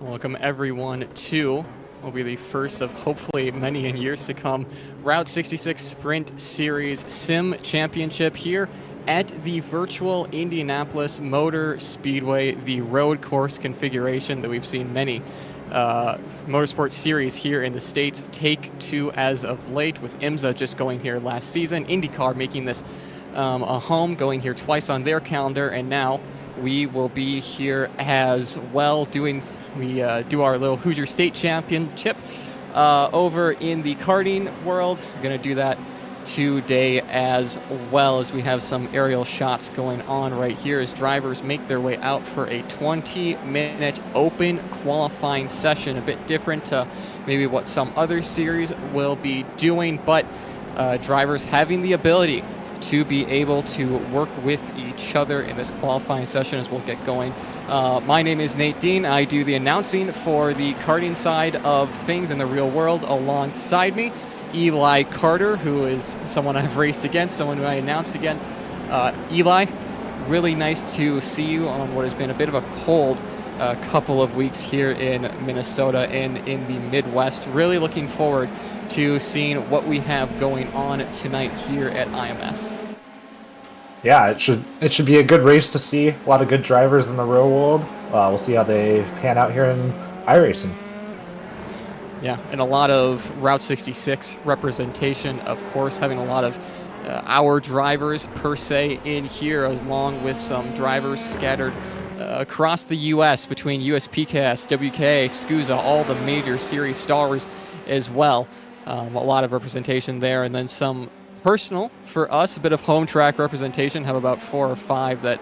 Welcome everyone to will be the first of hopefully many in years to come Route 66 Sprint Series Sim Championship here at the virtual Indianapolis Motor Speedway, the road course configuration that we've seen many motorsport series here in the States take to as of late, with IMSA just going here last season, IndyCar making this a home, going here twice on their calendar, and now we will be here as well we do our little Hoosier State Championship over in the karting world. We're going to do that today as well, as we have some aerial shots going on right here as drivers make their way out for a 20-minute open qualifying session. A bit different to maybe what some other series will be doing, but drivers having the ability to be able to work with each other in this qualifying session as we'll get going. My name is Nate Dean. I do the announcing for the karting side of things in the real world. Alongside me, Eli Carter, who is someone I've raced against, someone who I announced against. Eli, really nice to see you on what has been a bit of a cold couple of weeks here in Minnesota and in the Midwest. Really looking forward to seeing what we have going on tonight here at IMS. Yeah, it should be a good race to see. A lot of good drivers in the real world. We'll see how they pan out here in iRacing. Yeah, and a lot of Route 66 representation, of course, having a lot of our drivers per se in here, along with some drivers scattered across the U.S. between USPKS, WK, SCUSA, all the major series stars as well. A lot of representation there, and then some personal for us, a bit of home track representation. Have about 4 or 5 that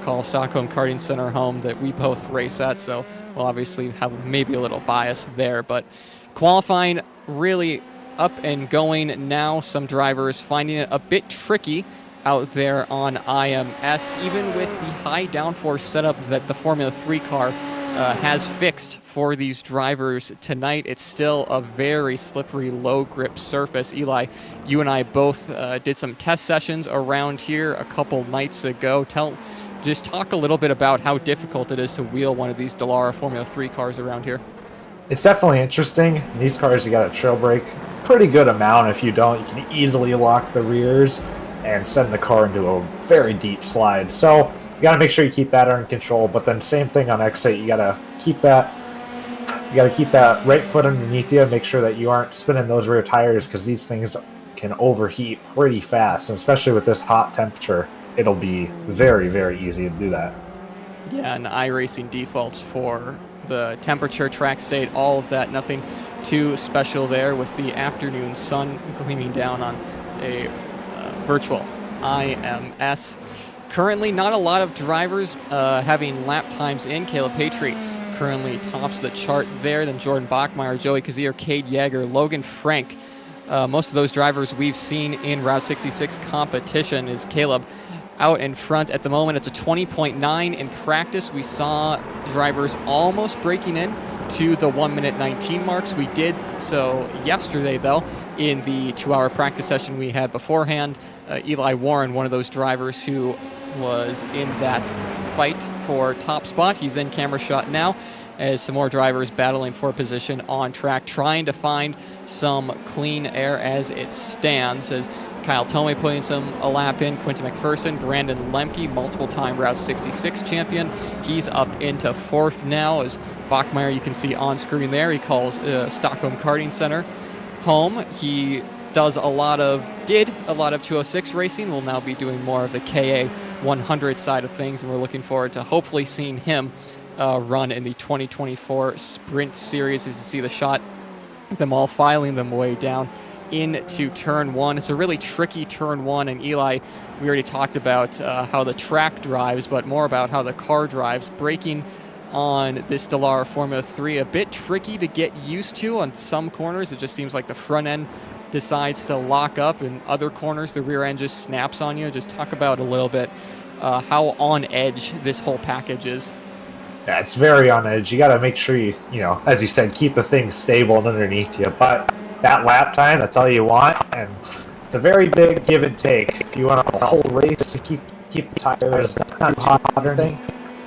call Stockholm Karting Center home that we both race at, so we'll obviously have maybe a little bias there. But qualifying really up and going now. Some drivers finding it a bit tricky out there on IMS, even with the high downforce setup that the Formula 3 car has fixed for these drivers tonight. It's still a very slippery, low grip surface. Eli, you and I both did some test sessions around here a couple nights ago. Just talk a little bit about how difficult it is to wheel one of these Dallara Formula 3 cars around here. It's definitely interesting. These cars, you got to trail brake pretty good amount. If you don't, you can easily lock the rears and send the car into a very deep slide. So you got to make sure you keep that under control. But then same thing on X8, you got to keep that right foot underneath you. Make sure that you aren't spinning those rear tires, because these things can overheat pretty fast, and especially with this hot temperature, it'll be very, very easy to do that. Yeah, and iRacing defaults for the temperature, track state, all of that. Nothing too special there, with the afternoon sun gleaming down on a virtual IMS. Currently, not a lot of drivers having lap times in. Caleb Patry currently tops the chart there. Then Jordan Bachmeyer, Joey Kazier, Cade Yeager, Logan Frank. Most of those drivers we've seen in Route 66 competition. Is Caleb out in front at the moment? It's a 20.9 in practice. We saw drivers almost breaking in to the 1:19 marks. We did so yesterday, though, in the 2-hour practice session we had beforehand. Eli Warren, one of those drivers who was in that fight for top spot. He's in camera shot now, as some more drivers battling for position on track, trying to find some clean air as it stands, as Kyle Tomei putting a lap in. Quentin McPherson, Brandon Lemke, multiple-time Route 66 champion. He's up into 4th now, as Bachmeyer, you can see on screen there, he calls Stockholm Karting Center home. He did a lot of 206 racing. Will now be doing more of the KA 100 side of things, and we're looking forward to hopefully seeing him run in the 2024 Sprint Series. As you see the shot, them all filing them way down into turn 1. It's a really tricky turn 1, and Eli, we already talked about how the track drives, but more about how the car drives. Braking on this Dallara Formula 3, a bit tricky to get used to. On some corners, it just seems like the front end decides to lock up, and other corners, the rear end just snaps on you. Just talk about a little bit how on edge this whole package is. Yeah, it's very on edge. You got to make sure you as you said, keep the thing stable and underneath you. But that lap time, that's all you want, and it's a very big give and take. If you want a whole race to keep the tires not hot or anything,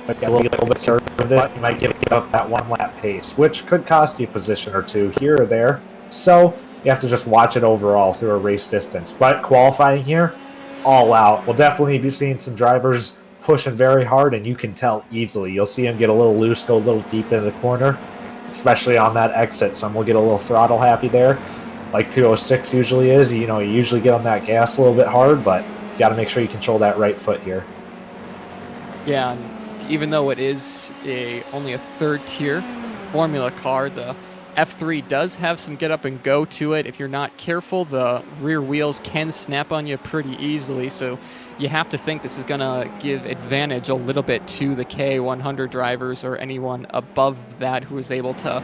But get a little bit conservative, you might give up that one lap pace, which could cost you a position or two here or there. So you have to just watch it overall through a race distance. But qualifying here, all out. We'll definitely be seeing some drivers pushing very hard, and you can tell easily. You'll see them get a little loose, go a little deep into the corner, especially on that exit. Some will get a little throttle happy there, like 206 usually is. You know, you usually get on that gas a little bit hard, but you got to make sure you control that right foot here. Yeah, and even though it is only a third-tier Formula car, the F3 does have some get up and go to it. If you're not careful, the rear wheels can snap on you pretty easily, so you have to think this is going to give advantage a little bit to the K100 drivers or anyone above that who is able to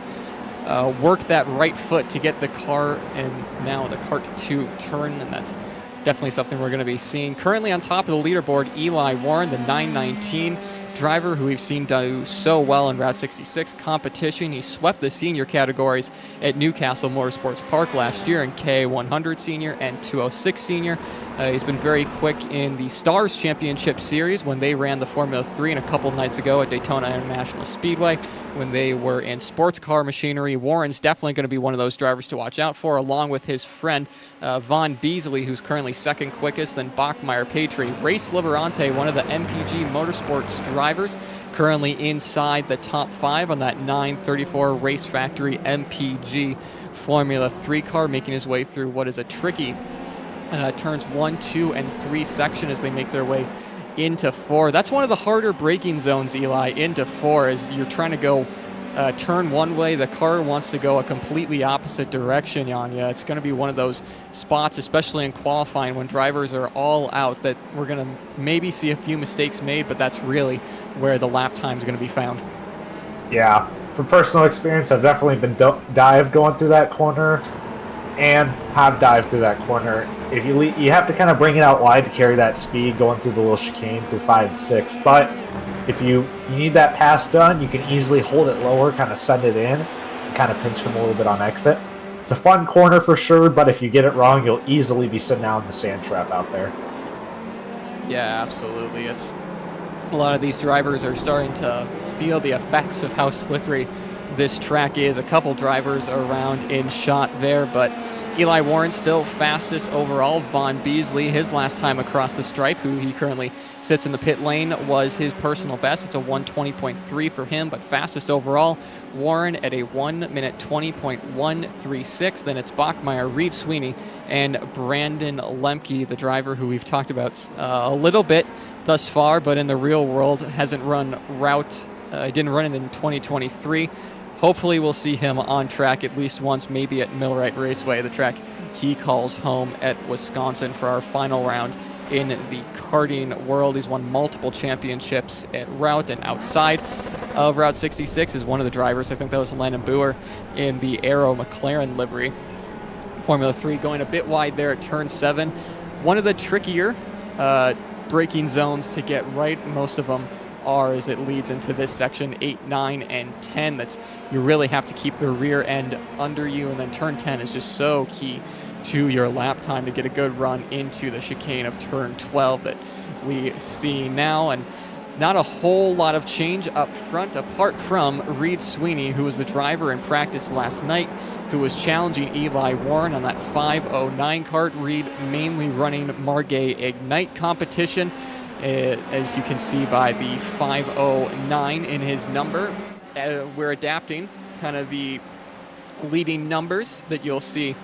work that right foot to get the car and now the kart to turn, and that's definitely something we're going to be seeing. Currently on top of the leaderboard, Eli Warren, the 919 driver who we've seen do so well in Route 66 competition. He swept the senior categories at Newcastle Motorsports Park last year in K100 senior and 206 senior. He's been very quick in the Stars Championship Series when they ran the Formula 3, and a couple nights ago at Daytona International Speedway when they were in sports car machinery. Warren's definitely going to be one of those drivers to watch out for, along with his friend Von Beasley, who's currently second quickest, then Bachmeyer Patry. Race Liberante, one of the MPG Motorsports drivers, currently inside the top 5 on that 934 Race Factory MPG Formula 3 car, making his way through what is a tricky turns 1, 2, and 3 section as they make their way into 4. That's one of the harder braking zones, Eli, into 4, as you're trying to go turn one way, the car wants to go a completely opposite direction on you. It's going to be one of those spots, especially in qualifying when drivers are all out, that we're going to maybe see a few mistakes made, but that's really where the lap time is going to be found. Yeah, from personal experience, I've definitely been dive going through that corner and have dived through that corner. If you have to kind of bring it out wide to carry that speed going through the little chicane through 5 and 6, but if you need that pass done, you can easily hold it lower, kind of send it in, and kind of pinch him a little bit on exit. It's a fun corner for sure, but if you get it wrong, you'll easily be sitting down in the sand trap out there. Yeah, absolutely. It's a lot of these drivers are starting to feel the effects of how slippery this track is. A couple drivers around in shot there, but Eli Warren still fastest overall. Von Beasley, his last time across the stripe, who he currently sits in the pit lane, was his personal best. It's a 1:20.3 for him, but fastest overall. Warren at a 1 minute 20.136. Then it's Bachmeyer, Reed Sweeney, and Brandon Lemke, the driver who we've talked about a little bit thus far, but in the real world hasn't run route. Didn't run it in 2023. Hopefully we'll see him on track at least once, maybe at Millwright Raceway, the track he calls home at Wisconsin, for our final round in the karting world. He's won multiple championships at route and outside of Route 66 is one of the drivers. I think that was Landon Boer in the Aero McLaren livery. Formula 3 going a bit wide there at turn 7. One of the trickier braking zones to get right. Most of them are as it leads into this section 8, 9, and 10. You really have to keep the rear end under you, and then turn 10 is just so key to your lap time to get a good run into the chicane of turn 12 that we see now. And not a whole lot of change up front apart from Reed Sweeney, who was the driver in practice last night, who was challenging Eli Warren on that 509 kart. Reed mainly running Margay Ignite competition, as you can see by the 509 in his number. We're adapting kind of the leading numbers that you'll see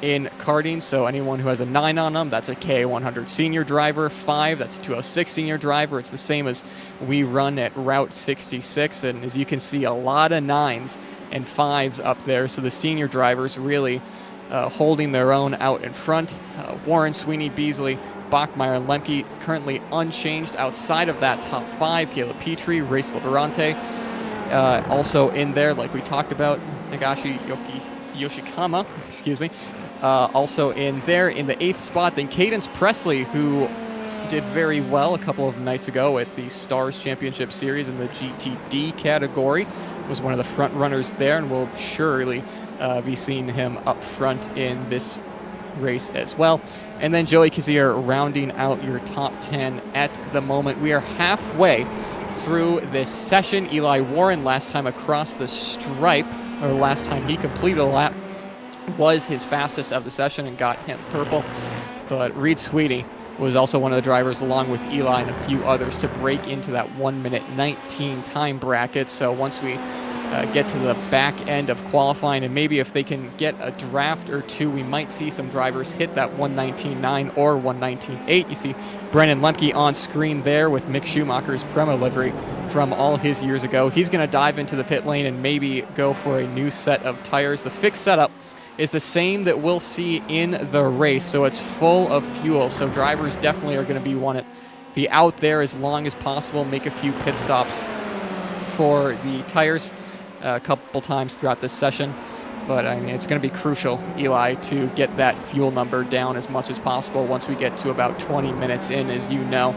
in karting. So anyone who has a 9 on them, that's a K100 senior driver. 5, that's a 206 senior driver. It's the same as we run at Route 66. And as you can see, a lot of 9s and 5s up there. So the senior drivers really holding their own out in front. Warren, Sweeney, Beasley, Bachmeyer, and Lemke currently unchanged outside of that top 5. Caleb Petrie, Race Liberante, also in there, like we talked about. Nagashi Yoshikama, excuse me, also in there in the 8th spot. Then Cadence Presley, who did very well a couple of nights ago at the Stars Championship Series in the GTD category, was one of the front runners there, and we'll surely be seeing him up front in this race as well. And then Joey Kazier rounding out your top 10 at the moment. We are halfway through this session. Eli Warren, last time across the stripe, or last time he completed a lap, was his fastest of the session and got him purple. But Reed Sweetie was also one of the drivers, along with Eli and a few others, to break into that 1:19 time bracket. So once we get to the back end of qualifying, and maybe if they can get a draft or two, we might see some drivers hit that 1:19.9 or 1:19.8. You see Brandon Lemke on screen there with Mick Schumacher's Prema livery from all his years ago. He's going to dive into the pit lane and maybe go for a new set of tires. The fixed setup is the same that we'll see in the race, so it's full of fuel. So drivers definitely are going to want to be out there as long as possible, make a few pit stops for the tires a couple times throughout this session. But I mean, it's going to be crucial, Eli, to get that fuel number down as much as possible once we get to about 20 minutes in, as you know.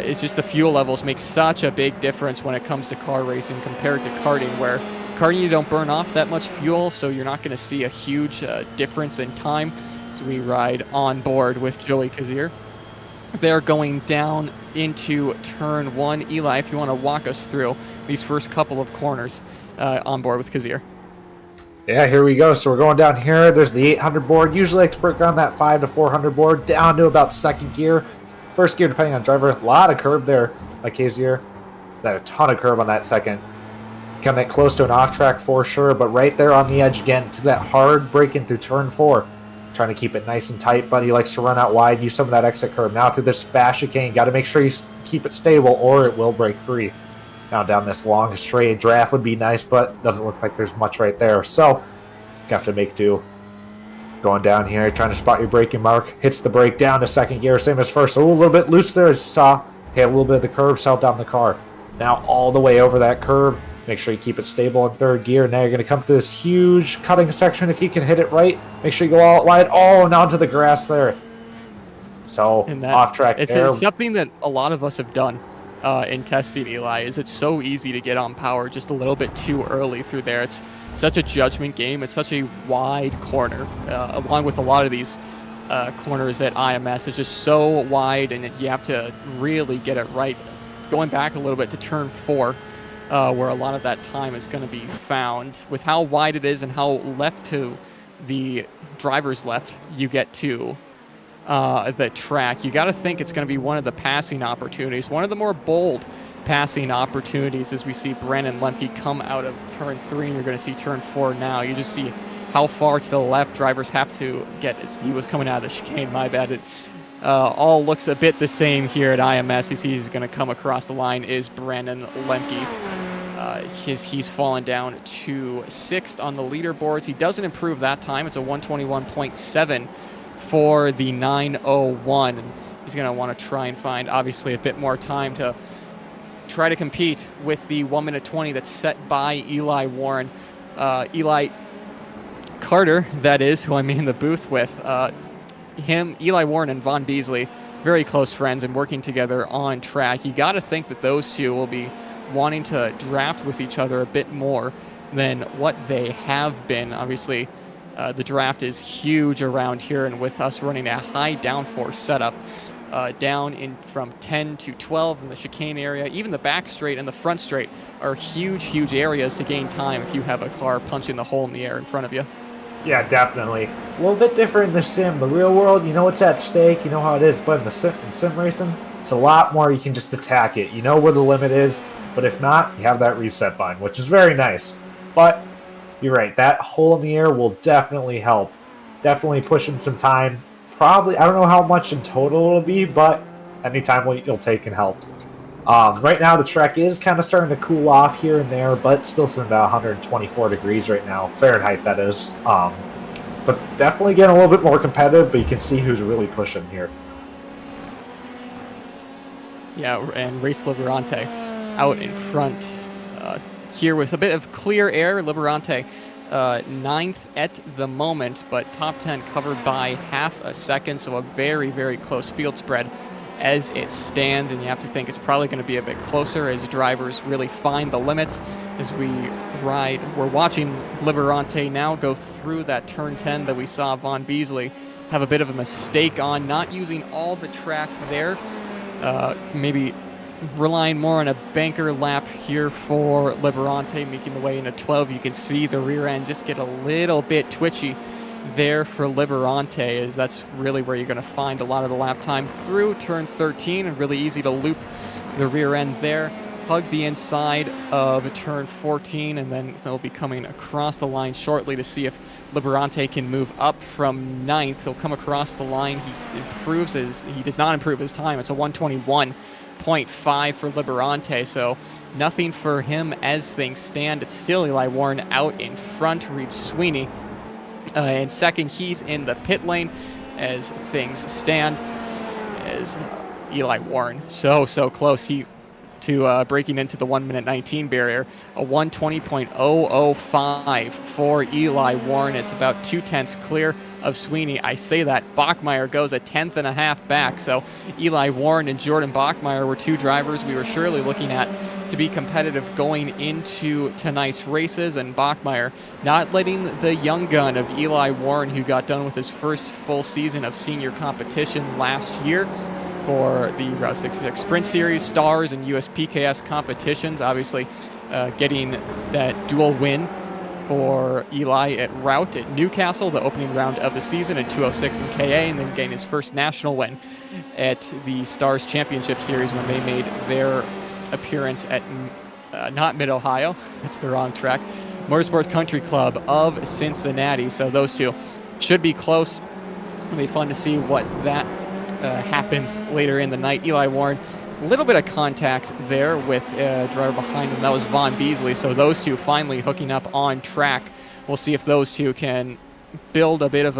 It's just the fuel levels make such a big difference when it comes to car racing compared to karting, where karting you don't burn off that much fuel, so you're not going to see a huge difference in time. So we ride on board with Joey Kazir. They're going down into turn 1. Eli, if you want to walk us through these first couple of corners on board with Kazir. Yeah, here we go. So we're going down here. There's the 800 board. Usually like to break down that 5 to 400 board down to about second gear. First gear, depending on driver. A lot of curb there by Kazir. That a ton of curb on that second. Coming close to an off-track for sure, but right there on the edge again to that hard break in through turn 4. Trying to keep it nice and tight, but he likes to run out wide, use some of that exit curb. Now through this fast chicane, got to make sure you keep it stable or it will break free. Now down this long straight draft would be nice, but doesn't look like there's much right there. So you have to make do. Going down here, trying to spot your braking mark. Hits the brake down to second gear, same as first. So a little bit loose there as you saw. Hit a little bit of the curb, held down the car. Now all the way over that curb. Make sure you keep it stable in third gear. Now you're going to come to this huge cutting section. If you can hit it right, make sure you go all wide. Oh, and onto the grass there. So off track there. It's something that a lot of us have done in testing, Eli, is it's so easy to get on power just a little bit too early through there. It's such a judgment game. It's such a wide corner, along with a lot of these corners at IMS. It's just so wide, and you have to really get it right. Going back a little bit to turn 4, where a lot of that time is going to be found. With how wide it is and how left to the driver's left you get to the track, you got to think it's going to be one of the passing opportunities, one of the more bold passing opportunities, as we see Brandon Lemke come out of turn 3, and you're going to see turn 4 now. You just see how far to the left drivers have to get as he was coming out of the chicane. My bad. It all looks a bit the same here at IMS. He's going to come across the line is Brandon Lemke. He's fallen down to 6th on the leaderboards. He doesn't improve that time. It's a 121.7 for the 901. And he's going to want to try and find, obviously, a bit more time to try to compete with the 1:20 that's set by Eli Warren. Eli Carter, that is, who I'm in the booth with. Eli Warren and Von Beasley, very close friends and working together on track. You got to think that those two will be wanting to draft with each other a bit more than what they have been. Obviously, the draft is huge around here, and with us running a high downforce setup, down in from 10 to 12 in the chicane area, even the back straight and the front straight are huge areas to gain time if you have a car punching the hole in the air in front of you. Yeah, definitely. A little bit different in the sim. The real world, you know what's at stake, you know how it is, but in the sim racing, it's a lot more. You can just attack it. You know where the limit is, but if not, you have that reset button, which is very nice. But you're right, that hole in the air will definitely help. Definitely pushing some time. Probably, I don't know how much in total it'll be, but any time you'll take can help. Right now, the track is kind of starting to cool off here and there, but still sitting about 124 degrees right now. Fahrenheit, that is. But definitely getting a little bit more competitive, but you can see who's really pushing here. Yeah, and Race Liberante out in front here with a bit of clear air. Liberante 9th at the moment, but top 10 covered by half a second, so a very close field spread as it stands, and you have to think it's probably going to be a bit closer as drivers really find the limits as we ride. We're watching Liberante now go through that turn 10 that we saw Von Beasley have a bit of a mistake on, not using all the track there. Maybe relying more on a banker lap here for Liberante, making the way into 12. You can see the rear end just get a little bit twitchy there for Liberante, as that's really where you're going to find a lot of the lap time through turn 13, and really easy to loop the rear end there. Hug the inside of turn 14, and then they'll be coming across the line shortly to see if Liberante can move up from 9th. He'll come across the line. He does not improve his time. It's a 121.5 for Liberante, so nothing for him as things stand. It's still Eli Warren out in front. Reed Sweeney in second. He's in the pit lane as things stand, as Eli Warren so close to breaking into the 1:19 barrier. A 1:20.005 for Eli Warren. It's about 0.2 clear of Sweeney. I say that Bachmeier goes a 1/10.5 back. So Eli Warren and Jordan Bachmeier were two drivers we were surely looking at to be competitive going into tonight's races, and Bachmeier not letting the young gun of Eli Warren, who got done with his first full season of senior competition last year for the Route 66 Sprint Series, Stars, and USPKS competitions. Obviously, getting that dual win for Eli at Route at Newcastle, the opening round of the season at 2:06 in KA, and then getting his first national win at the Stars Championship Series when they made their appearance at not Mid-Ohio, that's the wrong track, Motorsports Country Club of Cincinnati. So those two should be close. It'll be fun to see what that happens later in the night. Eli Warren, a little bit of contact there with a driver behind him. That was Vaughn Beasley. So those two finally hooking up on track. We'll see if those two can build a bit of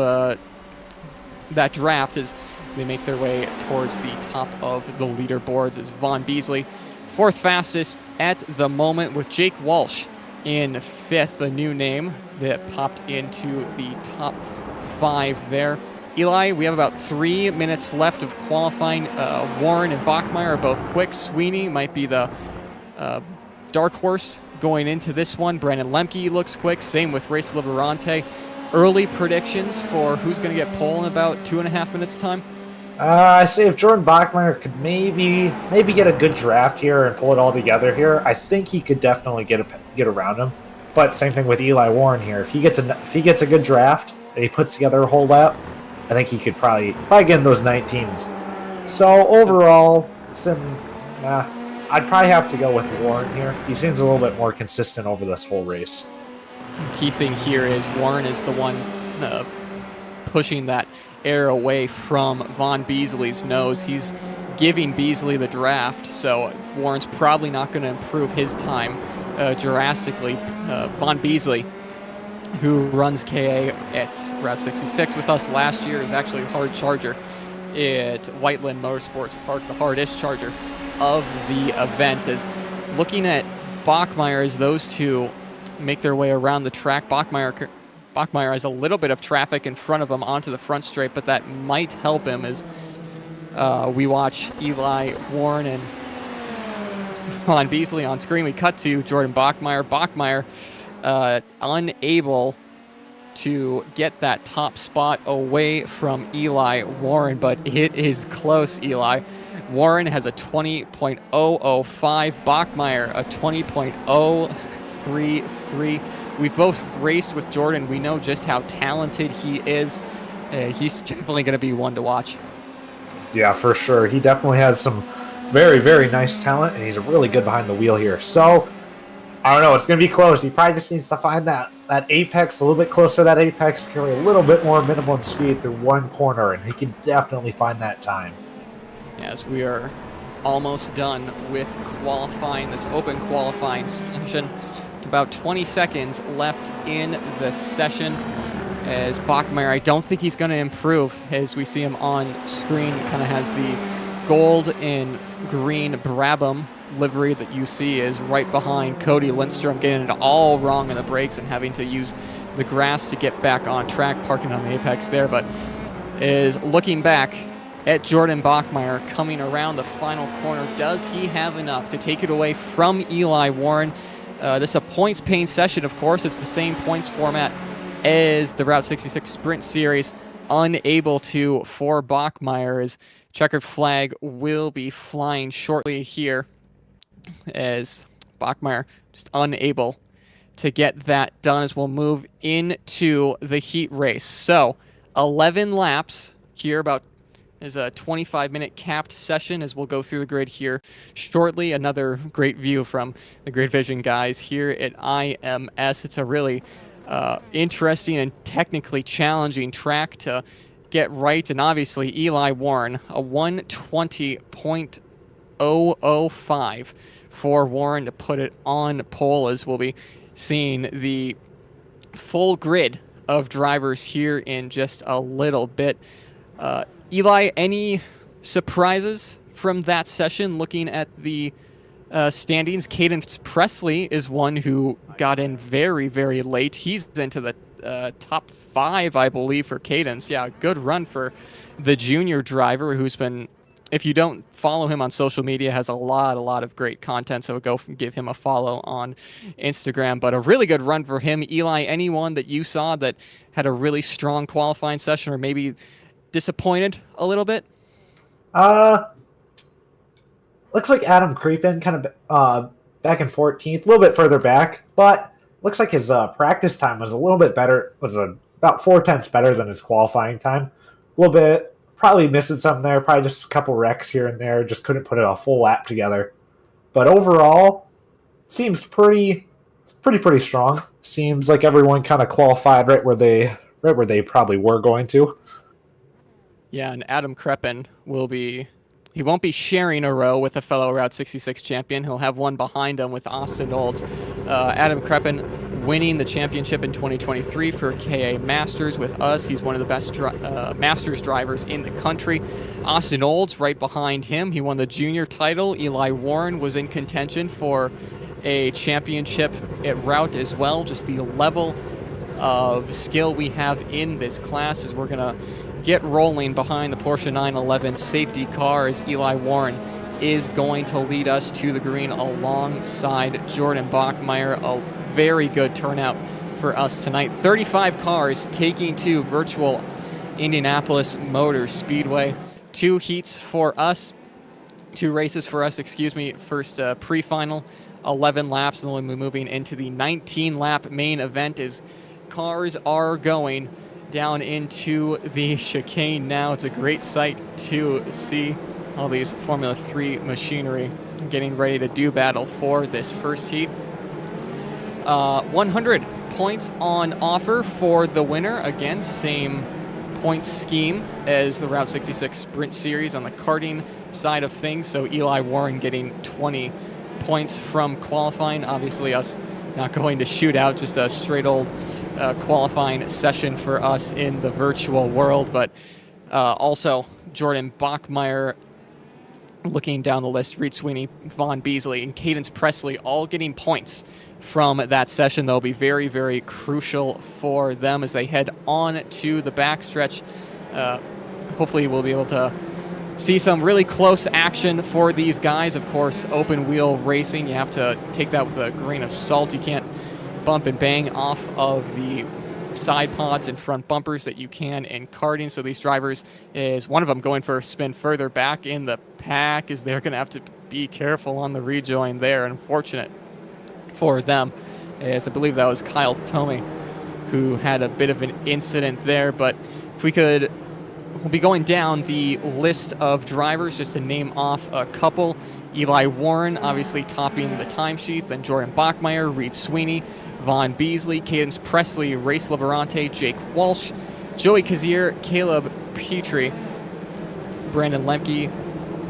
that draft as they make their way towards the top of the leaderboards. As Vaughn Beasley, fourth fastest at the moment, with Jake Walsh in fifth, a new name that popped into the top 5 there. Eli, we have about 3 minutes left of qualifying. Warren and Bachmeier are both quick. Sweeney might be the dark horse going into this one. Brandon Lemke looks quick. Same with Race Liberante. Early predictions for who's going to get pole in about 2.5 minutes time? I say if Jordan Bachmeier could maybe get a good draft here and pull it all together here, I think he could definitely get around him. But same thing with Eli Warren here. If he gets a good draft and he puts together a whole lap, I think he could probably get in those 19s. So overall, I'd probably have to go with Warren here. He seems a little bit more consistent over this whole race. The key thing here is Warren is the one pushing that air away from Vaughn Beasley's nose. He's giving Beasley the draft, so Warren's probably not going to improve his time drastically. Vaughn Beasley, who runs KA at Route 66 with us last year, is actually a hard charger at Whiteland Motorsports Park, the hardest charger of the event. Is looking at Bachmeier as those two make their way around the track. Bachmeier has a little bit of traffic in front of him onto the front straight, but that might help him as we watch Eli Warren and Vaughn Beasley on screen. We cut to Jordan Bachmeier. Bachmeier unable to get that top spot away from Eli Warren, but it is close, Eli. Warren has a 20.005, Bachmeier a 20.033. We've both raced with Jordan. We know just how talented he is. He's definitely going to be one to watch. Yeah, for sure. He definitely has some very, very nice talent, and he's really good behind the wheel here. So, I don't know. It's going to be close. He probably just needs to find that apex, a little bit closer to that apex, carry a little bit more minimum speed through one corner, and he can definitely find that time. As we are almost done with qualifying, this open qualifying session. About 20 seconds left in the session. As Bachmeier, I don't think he's going to improve as we see him on screen. He kind of has the gold and green Brabham livery that you see is right behind Cody Lindstrom, getting it all wrong in the brakes and having to use the grass to get back on track, parking on the apex there. But is looking back at Jordan Bachmeier coming around the final corner. Does he have enough to take it away from Eli Warren? This is a points-paying session, of course. It's the same points format as the Route 66 Sprint Series. unable to for Bachmeier, as checkered flag will be flying shortly here, as Bachmeier just unable to get that done, as we'll move into the heat race. So 11 laps here, about is a 25-minute capped session, as we'll go through the grid here shortly. Another great view from the Grid Vision guys here at IMS. It's a really interesting and technically challenging track to get right, and obviously Eli Warren, a 120.005 for Warren to put it on pole, as we'll be seeing the full grid of drivers here in just a little bit. Eli, any surprises from that session looking at the standings? Cadence Presley is one who got in very, very late. He's into the top 5, I believe, for Cadence. Yeah, good run for the junior driver, who's been, if you don't follow him on social media, has a lot of great content, so go give him a follow on Instagram. But a really good run for him. Eli, anyone that you saw that had a really strong qualifying session, or maybe disappointed a little bit? Looks like Adam Creepin kind of back in 14th, a little bit further back, but looks like his practice time was a little bit better, was about 0.4 better than his qualifying time. A little bit, probably missing something there, probably just a couple wrecks here and there, just couldn't put a full lap together. But overall, seems pretty strong. Seems like everyone kind of qualified right where they probably were going to. Yeah, and Adam Creppin he won't be sharing a row with a fellow Route 66 champion. He'll have one behind him with Austin Olds. Adam Creppin winning the championship in 2023 for KA Masters with us. He's one of the best Masters drivers in the country. Austin Olds right behind him. He won the junior title. Eli Warren was in contention for a championship at Route as well. Just the level of skill we have in this class, as we're going to get rolling behind the Porsche 911 safety car, as Eli Warren is going to lead us to the green alongside Jordan Bachmeier. A very good turnout for us tonight. 35 cars taking to virtual Indianapolis Motor Speedway. 2 races for us, First pre-final, 11 laps, and then we'll be moving into the 19-lap main event, as cars are going down into the chicane now. It's a great sight to see all these Formula 3 machinery getting ready to do battle for this first heat. 100 points on offer for the winner. Again, same points scheme as the Route 66 Sprint Series on the karting side of things. So Eli Warren getting 20 points from qualifying. Obviously us not going to shoot out, just a straight old qualifying session for us in the virtual world. But also Jordan Bachmeier, looking down the list, Reed Sweeney, Vaughn Beasley, and Cadence Presley all getting points from that session. They'll be very, very crucial for them as they head on to the backstretch. Hopefully we'll be able to see some really close action for these guys. Of course, open wheel racing, you have to take that with a grain of salt. You can't bump and bang off of the side pods and front bumpers that you can in karting. So these drivers, is one of them going for a spin further back in the pack, is they're going to have to be careful on the rejoin there. Unfortunate for them, as I believe that was Kyle Tomey who had a bit of an incident there. But if we could, we'll be going down the list of drivers just to name off a couple. Eli Warren obviously topping the timesheet, then Jordan Bachmeier, Reed Sweeney, Vaughn Beasley, Cadence Presley, Race Liberante, Jake Walsh, Joey Kazier, Caleb Petrie, Brandon Lemke,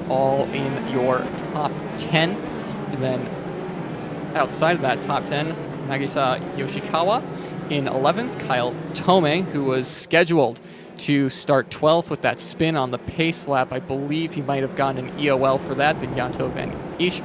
all in your top 10. And then outside of that top 10, Nagisa Yoshikawa in 11th, Kyle Tomey, who was scheduled to start 12th with that spin on the pace lap. I believe he might have gotten an EOL for that, then Janto Van Isch.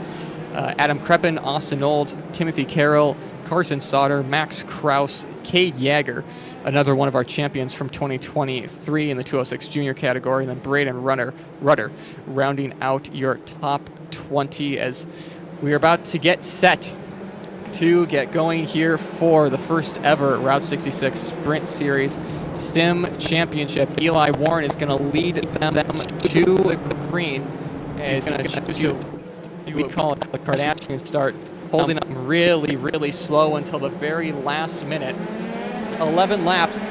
Adam Creppin, Austin Olds, Timothy Carroll, Carson Sauter, Max Kraus, Cade Yeager, another one of our champions from 2023 in the 206 junior category, and then Braden Rudder rounding out your top 20, as we are about to get set to get going here for the first ever Route 66 Sprint Series Stim Championship. Eli Warren is going to lead them to the green. And he's going to do, we call it the Kardashian start, holding up really, really slow until the very last minute. 11 laps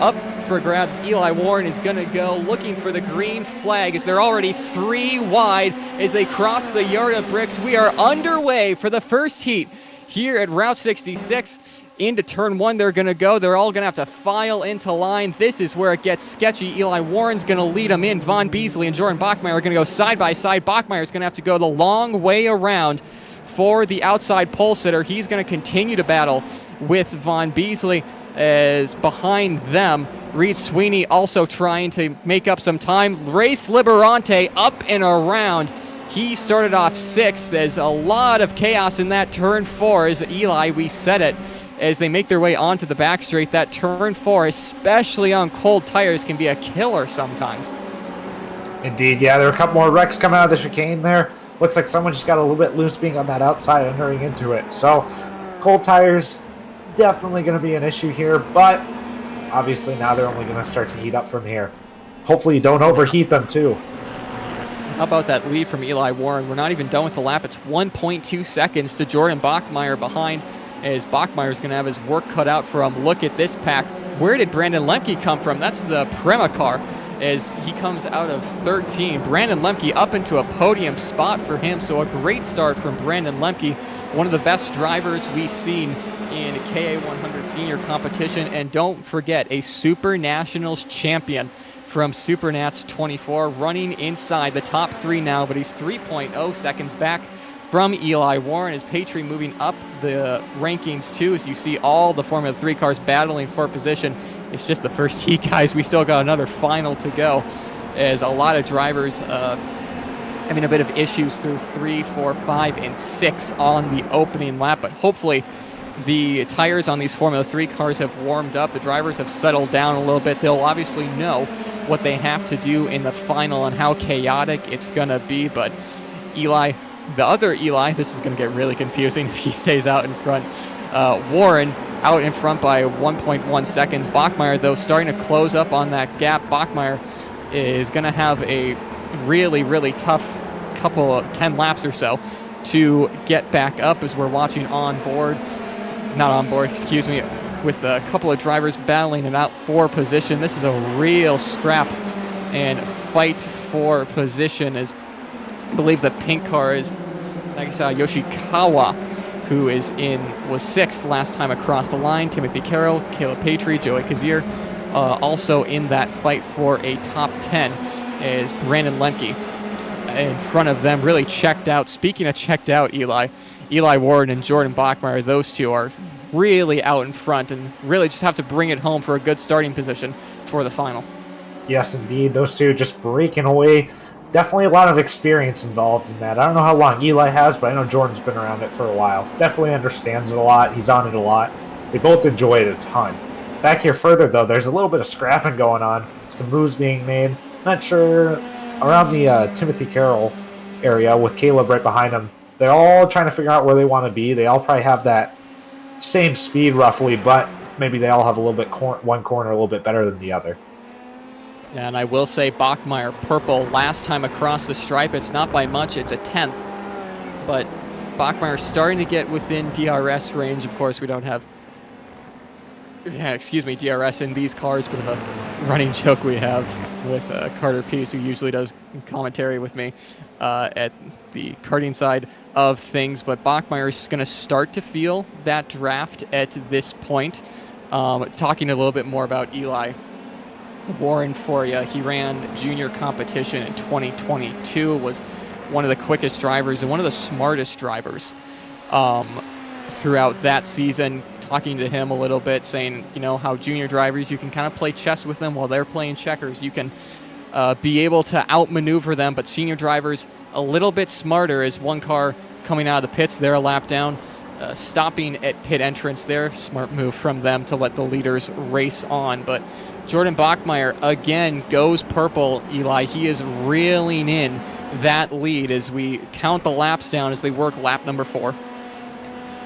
up for grabs. Eli Warren is going to go looking for the green flag as they're already 3 wide as they cross the yard of bricks. We are underway for the first heat here at Route 66. Into turn 1 they're going to go. They're all going to have to file into line. This is where it gets sketchy. Eli Warren's going to lead them in. Von Beasley and Jordan Bachmeyer are going to go side by side. Bachmeyer's going to have to go the long way around for the outside pole sitter. He's going to continue to battle with Von Beasley as behind them. Reed Sweeney also trying to make up some time. Race Liberante up and around. He started off 6th. There's a lot of chaos in that turn 4 as Eli, we said it, as they make their way onto the back straight. That turn 4, especially on cold tires, can be a killer sometimes. Indeed, yeah, there are a couple more wrecks coming out of the chicane there. Looks like someone just got a little bit loose being on that outside and hurrying into it. So, cold tires definitely going to be an issue here, but obviously now they're only going to start to heat up from here. Hopefully you don't overheat them too. How about that lead from Eli Warren? We're not even done with the lap. It's 1.2 seconds to Jordan Bachmeyer behind, as Bachmeyer's going to have his work cut out for him. Look at this pack. Where did Brandon Lemke come from? That's the Prema car as he comes out of 13. Brandon Lemke up into a podium spot for him, so a great start from Brandon Lemke, one of the best drivers we've seen in KA100 senior competition. And don't forget, a Super Nationals champion from Super Nats 24, running inside the top 3 now, but he's 3.0 seconds back from Eli Warren. As Patry moving up the rankings too, as you see all the Formula 3 cars battling for position. It's just the first heat, guys. We still got another final to go, as a lot of drivers having a bit of issues through 3, 4, 5, and 6 on the opening lap, but hopefully the tires on these Formula 3 cars have warmed up. The drivers have settled down a little bit. They'll obviously know what they have to do in the final and how chaotic it's going to be. But Eli, the other Eli, this is going to get really confusing if he stays out in front. Warren out in front by 1.1 seconds. Bachmeyer, though, starting to close up on that gap. Bachmeyer is going to have a really, really tough couple of 10 laps or so to get back up, as we're watching with a couple of drivers battling it out for position. This is a real scrap and fight for position, as I believe the pink car is Nagisa Yoshikawa, who was 6th last time across the line. Timothy Carroll, Caleb Patry, Joey Kazier, also in that fight for a top 10 is Brandon Lemke. In front of them, really checked out. Speaking of checked out, Eli Warren and Jordan Bachmeyer, those two are really out in front and really just have to bring it home for a good starting position for the final. Yes, indeed. Those two just breaking away. Definitely a lot of experience involved in that. I don't know how long Eli has, but I know Jordan's been around it for a while. Definitely understands it a lot. He's on it a lot. They both enjoy it a ton. Back here further, though, there's a little bit of scrapping going on. Some moves being made. Not sure, around the Timothy Carroll area with Caleb right behind him. They're all trying to figure out where they want to be. They all probably have that same speed roughly, but maybe they all have a little bit one corner a little bit better than the other. Yeah, and I will say Bachmeyer purple last time across the stripe. It's not by much, it's a 10th. But Bachmeyer starting to get within DRS range. Of course, we don't have DRS in these cars, bit of a running joke we have with Carter Peace, who usually does commentary with me at the karting side of things. But Bachmeyer is going to start to feel that draft at this point. Talking a little bit more about Eli Warren for you. He ran junior competition in 2022, was one of the quickest drivers and one of the smartest drivers throughout that season. Talking to him a little bit, saying, how junior drivers, you can kind of play chess with them while they're playing checkers. You can be able to outmaneuver them, but senior drivers a little bit smarter. As one car coming out of the pits, they're a lap down, stopping at pit entrance there. Smart move from them to let the leaders race on. But Jordan Bachmeyer again goes purple, Eli. He is reeling in that lead as we count the laps down as they work lap number 4.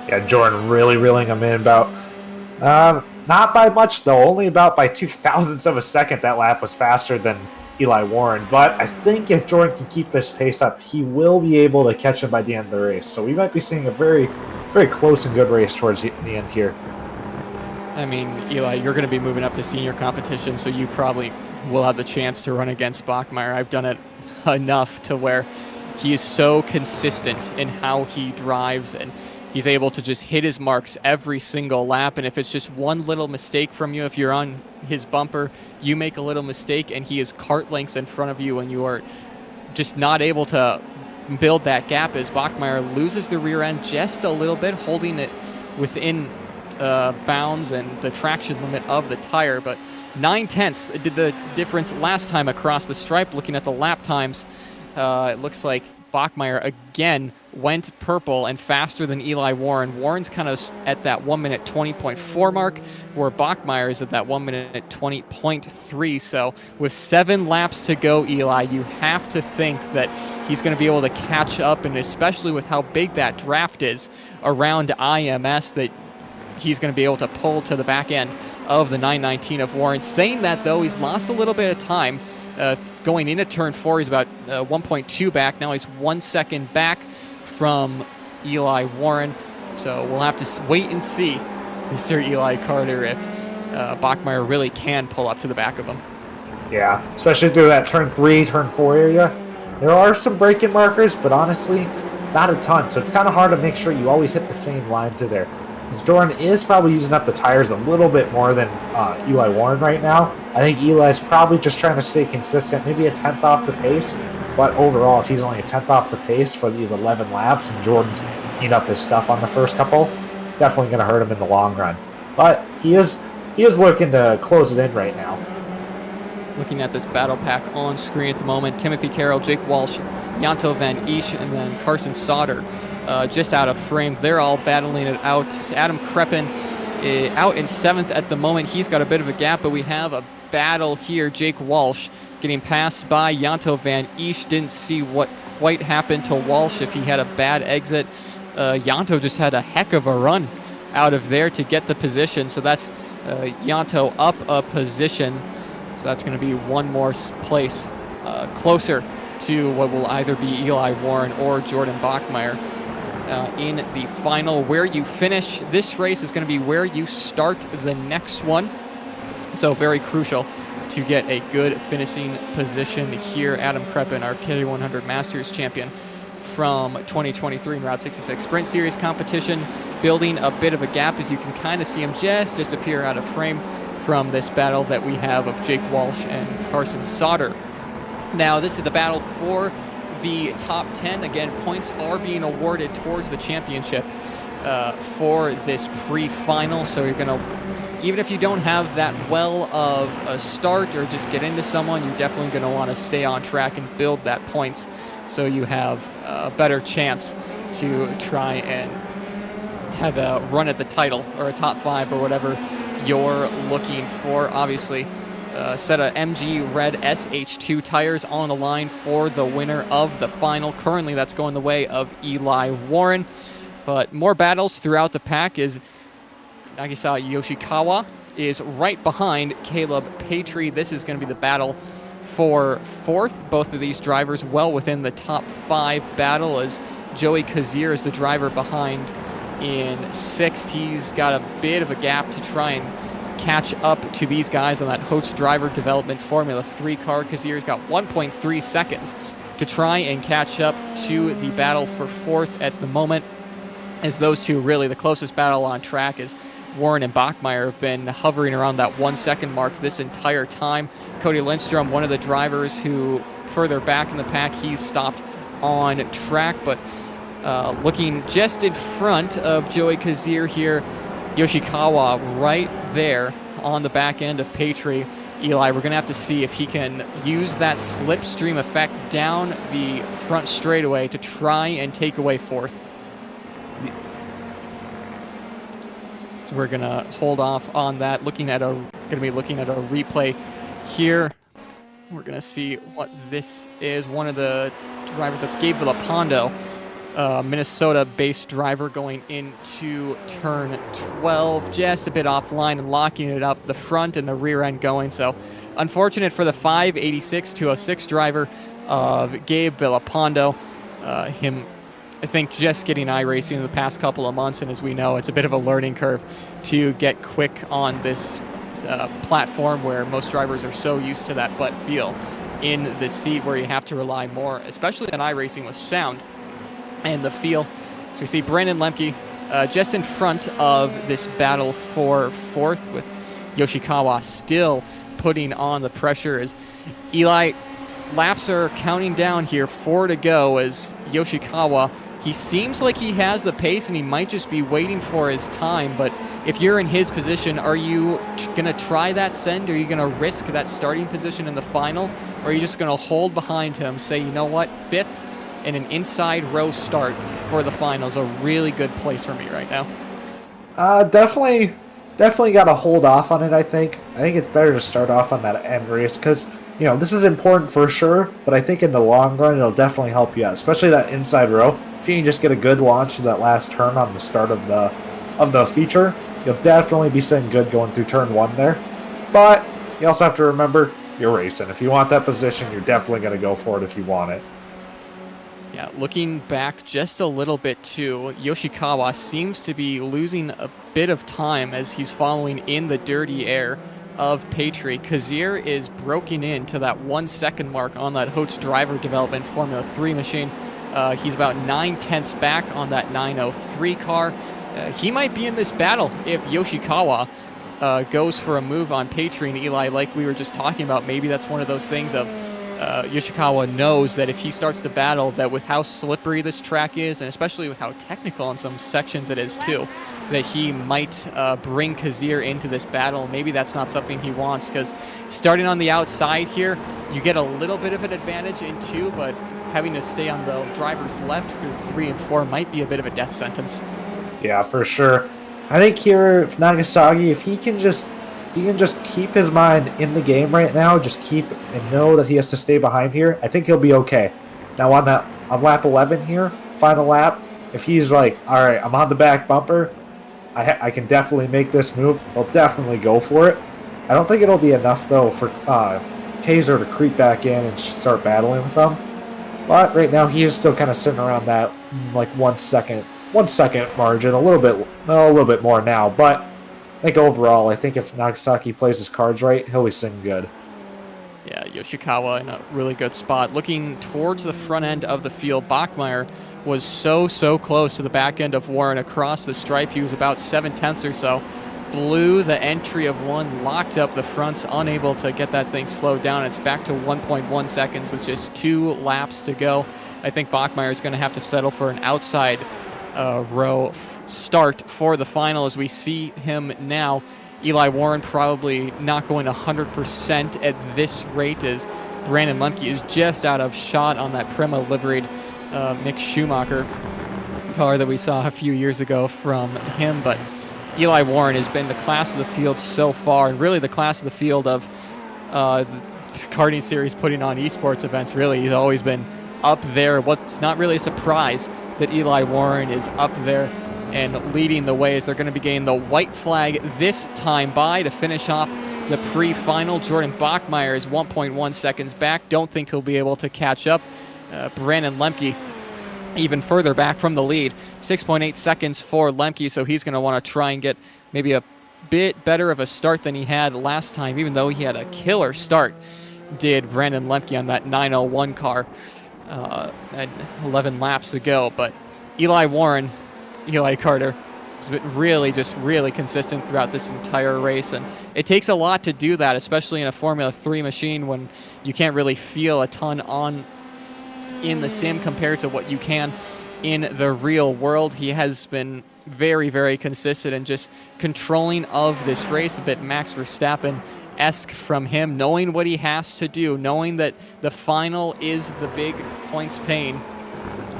Yeah, Jordan really reeling him in about, not by much though, only about by 2 thousandths of a second. That lap was faster than Eli Warren. But I think if Jordan can keep this pace up, he will be able to catch him by the end of the race. So we might be seeing a very, very close and good race towards the end here. I mean, Eli, you're going to be moving up to senior competition, so you probably will have the chance to run against Bachmeier. I've done it enough to where he is so consistent in how he drives, and he's able to just hit his marks every single lap. And if it's just one little mistake from you, if you're on his bumper, you make a little mistake, and he is kart lengths in front of you, and you are just not able to build that gap as Bachmeier loses the rear end just a little bit, holding it within bounds and the traction limit of the tire. But 9/10 did the difference last time across the stripe. Looking at the lap times, it looks like Bachmeier again went purple and faster than Eli Warren. Warren's kind of at that 1 minute 20.4 mark, where Bachmeier is at that 1 minute 20.3. So with 7 laps to go, Eli, you have to think that he's going to be able to catch up, and especially with how big that draft is around IMS, that he's going to be able to pull to the back end of the 919 of Warren. Saying that, though, he's lost a little bit of time. Going into turn 4, he's about 1.2 back. Now he's 1 second back from Eli Warren. So we'll have to wait and see, Mr. Eli Carter, if Bachmeier really can pull up to the back of him. Yeah, especially through that turn 3, turn 4 area. There are some braking markers, but honestly, not a ton. So it's kind of hard to make sure you always hit the same line through there. Because Jordan is probably using up the tires a little bit more than Eli Warren right now. I think Eli's probably just trying to stay consistent, maybe a 10th off the pace. But overall, if he's only a 10th off the pace for these 11 laps and Jordan's eating up his stuff on the first couple, definitely going to hurt him in the long run. But he is looking to close it in right now. Looking at this battle pack on screen at the moment, Timothy Carroll, Jake Walsh, Janto Van Esch, and then Carson Sauter just out of frame. They're all battling it out. Adam Kreppen out in 7th at the moment. He's got a bit of a gap, but we have a battle here. Jake Walsh getting passed by Janto Van Esch. Didn't see what quite happened to Walsh, if he had a bad exit. Janto just had a heck of a run out of there to get the position. So that's Janto up a position. So that's going to be one more place closer to what will either be Eli Warren or Jordan Bachmeier in the final. Where you finish this race is going to be where you start the next one. So very crucial to get a good finishing position here. Adam Kreppen, our K100 Masters champion from 2023 in Route 66 Sprint Series competition, building a bit of a gap, as you can kind of see him just disappear out of frame from this battle that we have of Jake Walsh and Carson Sauter. Now, this is the battle for the top 10. Again, points are being awarded towards the championship for this pre-final. So you're going to, even if you don't have that well of a start or just get into someone, you're definitely going to want to stay on track and build that points so you have a better chance to try and have a run at the title or a top 5 or whatever you're looking for. Obviously, set of MG Red SH2 tires on the line for the winner of the final. Currently, that's going the way of Eli Warren. But more battles throughout the pack is Nagisa Yoshikawa is right behind Caleb Patry. This is going to be the battle for 4th. Both of these drivers well within the top 5 battle, as Joey Kazir is the driver behind in 6th. He's got a bit of a gap to try and catch up to these guys on that Host Driver Development Formula 3 car. Kazir's got 1.3 seconds to try and catch up to the battle for 4th at the moment, as those two really the closest battle on track, as Warren and Bachmeier have been hovering around that 1 second mark this entire time. Cody Lindstrom, one of the drivers who further back in the pack, he's stopped on track, but looking just in front of Joey Kazir here, Yoshikawa right there on the back end of Patry. Eli, we're going to have to see if he can use that slipstream effect down the front straightaway to try and take away 4th. So we're going to hold off on that. Going to be looking at a replay here. We're going to see what this is. One of the drivers, that's Gabe Villapondo, Minnesota-based driver going into turn 12, just a bit offline and locking it up, the front and the rear end going. So unfortunate for the 586-206 driver of Gabe Villapando. Him, I think, just getting iRacing in the past couple of months, and as we know, it's a bit of a learning curve to get quick on this platform where most drivers are so used to that butt feel in the seat, where you have to rely more, especially on iRacing, with sound and the feel. So we see Brandon Lemke just in front of this battle for fourth, with Yoshikawa still putting on the pressure as Eli. Laps are counting down here, 4 to go, as Yoshikawa, he seems like he has the pace and he might just be waiting for his time. But if you're in his position, are you going to try that send? Are you going to risk that starting position in the final? Or are you just going to hold behind him, say, you know what, 5th and an inside row start for the finals, a really good place for me right now? Definitely got to hold off on it, I think. I think it's better to start off on that end race because, you know, this is important for sure, but I think in the long run, it'll definitely help you out, especially that inside row. If you can just get a good launch to that last turn on the start of the feature, you'll definitely be sitting good going through turn 1 there. But you also have to remember, you're racing. If you want that position, you're definitely going to go for it if you want it. Yeah, looking back just a little bit too, Yoshikawa seems to be losing a bit of time as he's following in the dirty air of Petri. Kazir is broken into that 1 second mark on that Hotes driver development Formula 3 machine. He's about 9/10 back on that 903 car. He might be in this battle if Yoshikawa goes for a move on Petri and Eli, like we were just talking about. Maybe that's one of those things of Yoshikawa knows that if he starts to battle, that with how slippery this track is, and especially with how technical in some sections it is too, that he might bring Kazir into this battle. Maybe that's not something he wants, because starting on the outside here, you get a little bit of an advantage in 2, but having to stay on the driver's left through 3 and 4 might be a bit of a death sentence. Yeah, for sure. I think here, if Nagasaki, if he can just keep his mind in the game right now, just keep and know that he has to stay behind here, I think he'll be okay. Now on lap 11 here, final lap, if he's like, all right, I'm on the back bumper, I can definitely make this move, he'll definitely go for it. I don't think it'll be enough though for Taser to creep back in and start battling with them. But right now he is still kind of sitting around that like 1 second margin, a little bit more now, but I think overall, I think if Nagasaki plays his cards right, he'll be sitting good. Yeah, Yoshikawa in a really good spot. Looking towards the front end of the field, Bachmeier was so close to the back end of Warren across the stripe. He was about 7/10 or so. Blew the entry of 1, locked up the fronts, unable to get that thing slowed down. It's back to 1.1 seconds with just 2 laps to go. I think Bachmeier is going to have to settle for an outside row start for the final as we see him now. Eli Warren probably not going 100% at this rate, as Brandon Lemke is just out of shot on that Prima liveried Mick Schumacher car that we saw a few years ago from him. But Eli Warren has been the class of the field so far, and really the class of the field of the karting series putting on esports events. Really, he's always been up there. What's not really a surprise that Eli Warren is up there and leading the way, as they're going to be getting the white flag this time by to finish off the pre-final. Jordan Bachmeier is 1.1 seconds back. Don't think he'll be able to catch up. Brandon Lemke even further back from the lead, 6.8 seconds for Lemke, so he's going to want to try and get maybe a bit better of a start than he had last time, even though he had a killer start, did Brandon Lemke on that 901 car at 11 laps ago. But Eli Carter has been really consistent throughout this entire race, and it takes a lot to do that, especially in a Formula 3 machine when you can't really feel a ton on in the sim compared to what you can in the real world. He has been very consistent and just controlling of this race, a bit Max Verstappen-esque from him, knowing what he has to do, knowing that the final is the big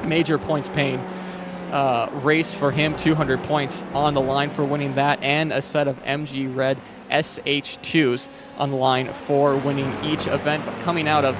major points pain race for him. 200 points on the line for winning that, and a set of MG Red SH2s on the line for winning each event. But coming out of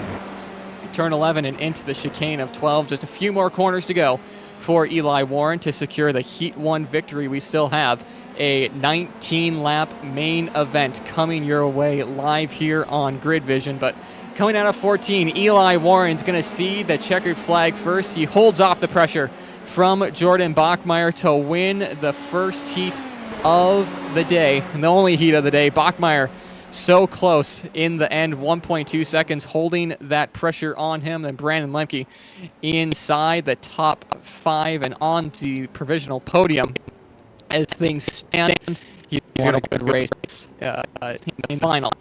turn 11 and into the chicane of 12, just a few more corners to go for Eli Warren to secure the Heat 1 victory. We still have a 19-lap main event coming your way live here on Grid Vision, but coming out of 14, Eli Warren's going to see the checkered flag first. He holds off the pressure from Jordan Bachmeier to win the first heat of the day, and the only heat of the day. Bachmeier so close in the end, 1.2 seconds holding that pressure on him. And Brandon Lemke inside the top 5 and on the provisional podium. As things stand, he's got a good race in the final.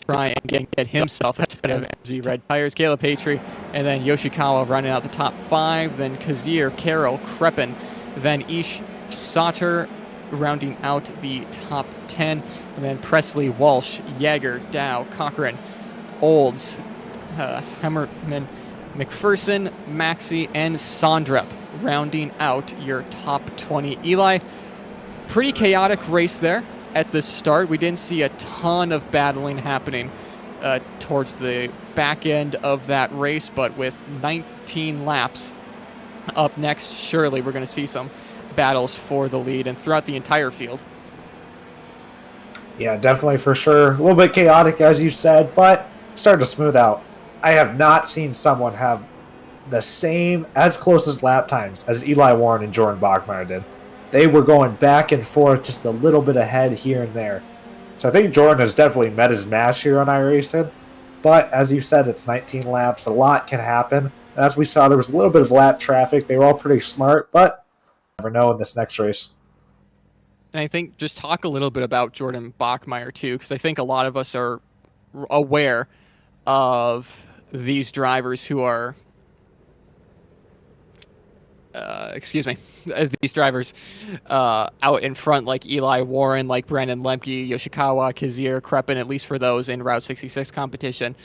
Try and get himself a set of MG red tires. Caleb Patry and then Yoshikawa running out the top 5. Then Kazir, Carroll, Kreppen, then Ish Sauter rounding out the top 10. And then Presley, Walsh, Jaeger, Dow, Cochran, Olds, Hemmerman, McPherson, Maxey, and Sondrup rounding out your top 20. Eli, pretty chaotic race there at the start. We didn't see a ton of battling happening towards the back end of that race, but with 19 laps up next, surely we're going to see some battles for the lead and throughout the entire field. Yeah, definitely, for sure. A little bit chaotic, as you said, but started to smooth out. I have not seen someone have the same, as close as lap times as Eli Warren and Jordan Bachmeier did. They were going back and forth, just a little bit ahead here and there. So I think Jordan has definitely met his match here on iRacing. But as you said, it's 19 laps. A lot can happen. As we saw, there was a little bit of lap traffic. They were all pretty smart, but you never know in this next race. And I think just talk a little bit about Jordan Bachmeier too, because I think a lot of us are aware of these drivers who are, these drivers out in front, like Eli Warren, like Brandon Lemke, Yoshikawa, Kazir, Kreppen, at least for those in Route 66 competition.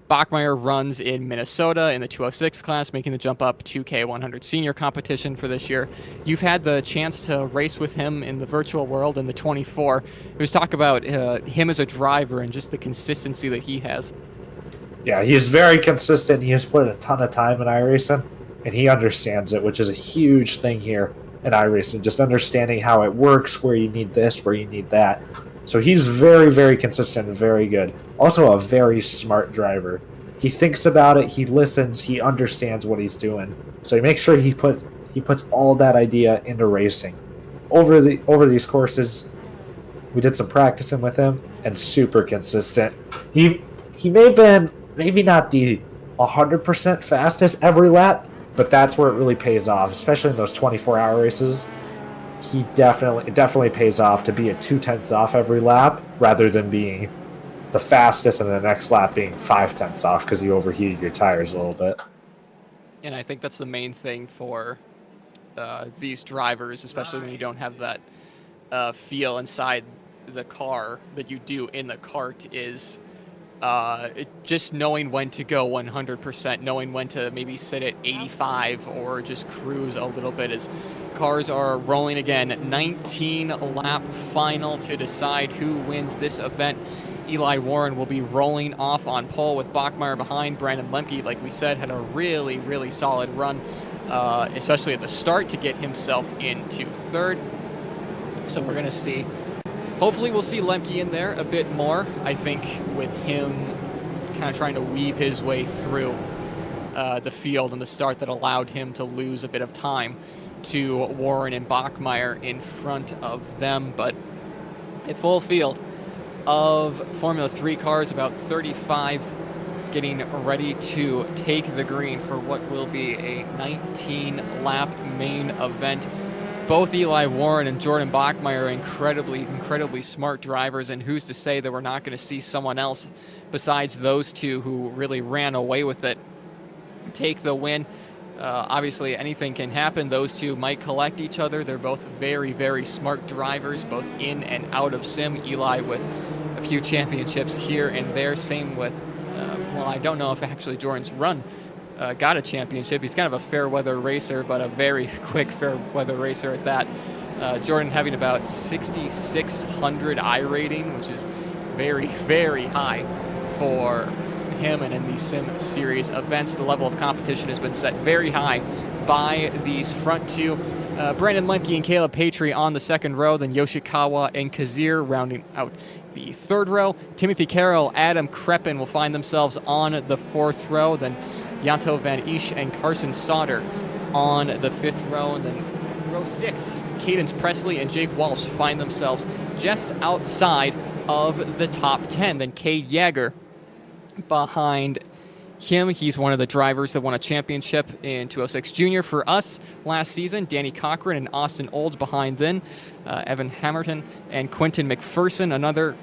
Bachmeier runs in Minnesota in the 206 class, making the jump up to K100 senior competition for this year. You've had the chance to race with him in the virtual world in the 24. Let's talk about him as a driver and just the consistency that he has. Yeah, he is very consistent. He has put a ton of time in iRacing, and he understands it, which is a huge thing here in iRacing, just understanding how it works, where you need this, where you need that. So he's very, very consistent and very good. Also a very smart driver. He thinks about it, he listens, he understands what he's doing. So he makes sure he puts all that idea into racing. Over these courses, we did some practicing with him, and super consistent. He may have been maybe not the 100% fastest every lap, but that's where it really pays off, especially in those 24-hour races. It definitely pays off to be at 0.2 off every lap rather than being the fastest and the next lap being 0.5 off because you overheated your tires a little bit. And I think that's the main thing for these drivers, especially when you don't have that feel inside the car that you do in the kart, is just knowing when to go 100%, knowing when to maybe sit at 85 or just cruise a little bit as cars are rolling again. 19-lap final to decide who wins this event. Eli Warren will be rolling off on pole with Bachmeier behind. Brandon Lemke, like we said, had a really, really solid run, especially at the start, to get himself into third. So we're going to see. Hopefully we'll see Lemke in there a bit more. I think with him kind of trying to weave his way through the field in the start, that allowed him to lose a bit of time to Warren and Bachmeier in front of them. But a full field of Formula 3 cars, about 35, getting ready to take the green for what will be a 19-lap main event. Both Eli Warren and Jordan Bachmeier are incredibly smart drivers, and who's to say that we're not going to see someone else besides those two who really ran away with it take the win. Obviously, anything can happen. Those two might collect each other. They're both very, very smart drivers, both in and out of sim. Eli with a few championships here and there. Same with, well, I don't know if actually Jordan's run got a championship. He's kind of a fair weather racer, but a very quick fair weather racer at that. Jordan having about 6,600 I rating, which is very, very high for him. And in these sim series events, the level of competition has been set very high by these front two. Brandon Lemke and Caleb Patry on the second row, then Yoshikawa and Kazir rounding out the third row. Timothy Carroll, Adam Kreppen will find themselves on the fourth row, then Yanto Van Ish and Carson Sauter on the fifth row, and then row 6, Cadence Presley and Jake Walsh find themselves just outside of the top 10. Then Cade Yeager behind him. He's one of the drivers that won a championship in 206 Junior for us last season. Danny Cochran and Austin Olds behind then. Evan Hammerton and Quentin McPherson, another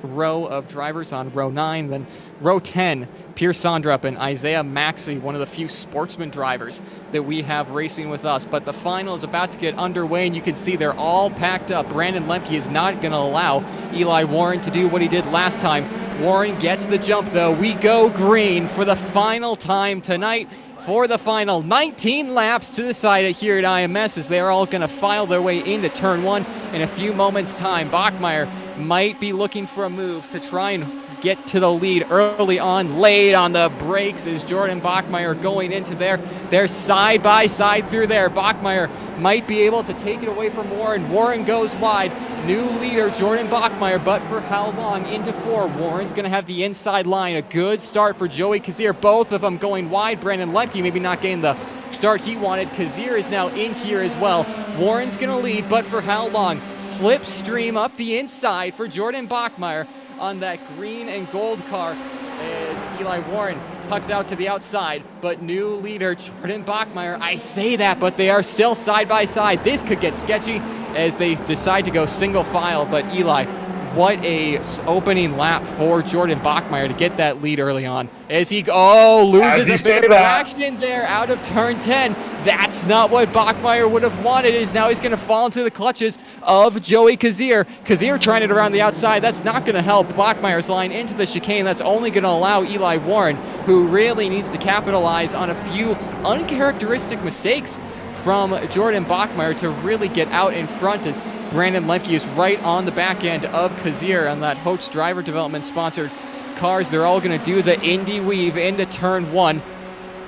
row of drivers on row 9. Then row 10, Pierce Sondrup and Isaiah Maxey, one of the few sportsman drivers that we have racing with us. But the final is about to get underway, and you can see they're all packed up. Brandon Lemke is not going to allow Eli Warren to do what he did last time. Warren gets the jump, though. We go green for the final time tonight. For the final 19 laps to decide it here at IMS, as they are all going to file their way into turn 1 in a few moments' time. Bachmeyer might be looking for a move to try and get to the lead early on. Late on the brakes is Jordan Bachmeyer going into there. They're side by side through there. Bachmeyer might be able to take it away from Warren. Warren goes wide. New leader, Jordan Bachmeyer, but for how long? Into 4. Warren's going to have the inside line. A good start for Joey Kazir. Both of them going wide. Brandon Lemke maybe not getting the start he wanted. Kazir is now in here as well. Warren's going to lead, but for how long? Slipstream up the inside for Jordan Bachmeyer on that green and gold car as Eli Warren pucks out to the outside, but new leader Jordan Bachmeyer. I say that, but they are still side by side. This could get sketchy as they decide to go single file, but Eli, what a opening lap for Jordan Bachmeyer to get that lead early on. As he loses a bit of traction there out of turn 10. That's not what Bachmeyer would have wanted. Is now he's going to fall into the clutches of Joey Kazir. Kazir trying it around the outside. That's not going to help Bachmeyer's line into the chicane. That's only going to allow Eli Warren, who really needs to capitalize on a few uncharacteristic mistakes from Jordan Bachmeyer, to really get out in front, as Brandon Lemke is right on the back end of Kazir on that Hoax Driver Development sponsored cars. They're all going to do the Indy weave into turn 1,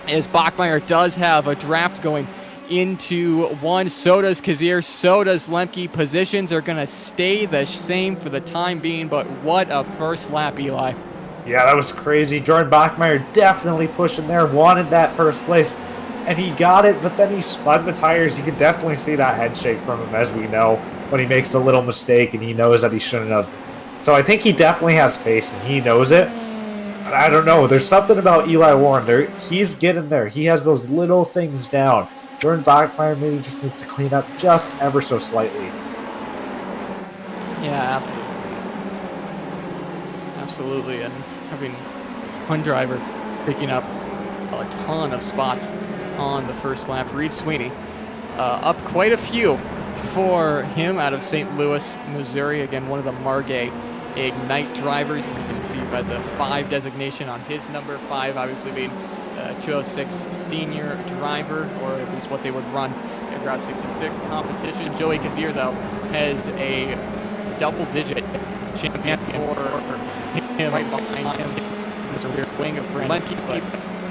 as Bachmeyer does have a draft going into 1. So does Kazir, so does Lemke. Positions are going to stay the same for the time being, but what a first lap, Eli. Yeah, that was crazy. Jordan Bachmeyer definitely pushing there, wanted that first place, and he got it, but then he spun the tires. You can definitely see that head shake from him, as we know, when he makes a little mistake and he knows that he shouldn't have. So I think he definitely has pace, and he knows it. But I don't know. There's something about Eli Warren. He's getting there. He has those little things down. Jordan Bachmeyer maybe just needs to clean up just ever so slightly. Yeah, absolutely. And having one driver picking up a ton of spots on the first lap. Reed Sweeney up quite a few for him out of St. Louis, Missouri. Again, one of the Margay Ignite drivers, as you can see by the 5 designation on his number. 5 obviously being 206 senior driver, or at least what they would run at Route 66 competition. Joey Kazir, though, has a double-digit champion for him right behind him. There's a rear wing of Brandon Lemke, but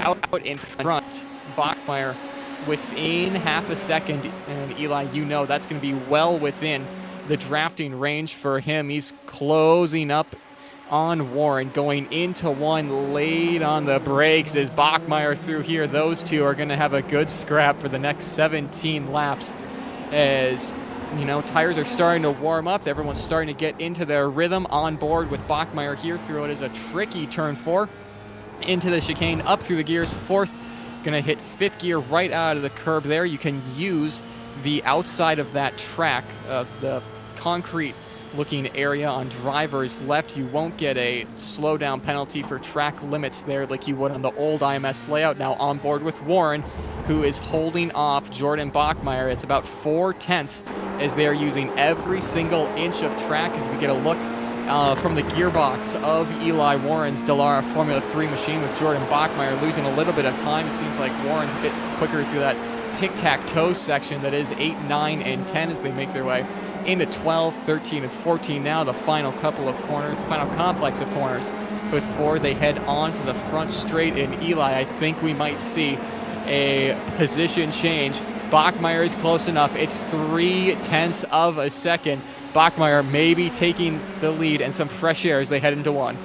out in front, Bachmeyer within half a second, and Eli, you know that's going to be well within the drafting range for him. He's closing up on Warren, going into 1, late on the brakes as Bachmeyer through here. Those two are going to have a good scrap for the next 17 laps, as you know, tires are starting to warm up. Everyone's starting to get into their rhythm on board with Bachmeyer here through what is a tricky turn 4 into the chicane, up through the gears. 4th, going to hit 5th gear right out of the curb there. You can use the outside of that track, the concrete looking area on driver's left. You won't get a slowdown penalty for track limits there like you would on the old IMS layout. Now on board with Warren, who is holding off Jordan Bachmeyer. It's about 4/10 as they are using every single inch of track. As we get a look from the gearbox of Eli Warren's Dallara Formula 3 machine, with Jordan Bachmeyer losing a little bit of time. It seems like Warren's a bit quicker through that tic-tac-toe section that is 8, 9, and 10 as they make their way into 12, 13, and 14 now, the final couple of corners, the final complex of corners before they head on to the front straight. And Eli, I think we might see a position change. Bachmeier is close enough. It's 0.3 of a second. Bachmeier maybe taking the lead and some fresh air as they head into one.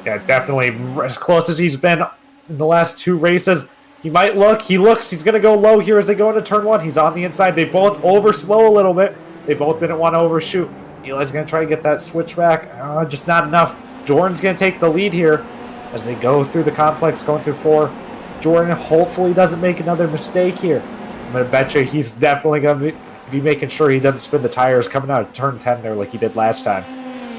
Yeah, definitely as close as he's been in the last 2 races. He might look. He looks. He's going to go low here as they go into turn 1. He's on the inside. They both overslow a little bit. They both didn't want to overshoot. Eli's going to try to get that switch back. Just not enough. Jordan's going to take the lead here as they go through the complex, going through 4. Jordan hopefully doesn't make another mistake here. I'm going to bet you he's definitely going to be making sure he doesn't spin the tires coming out of turn 10 there like he did last time.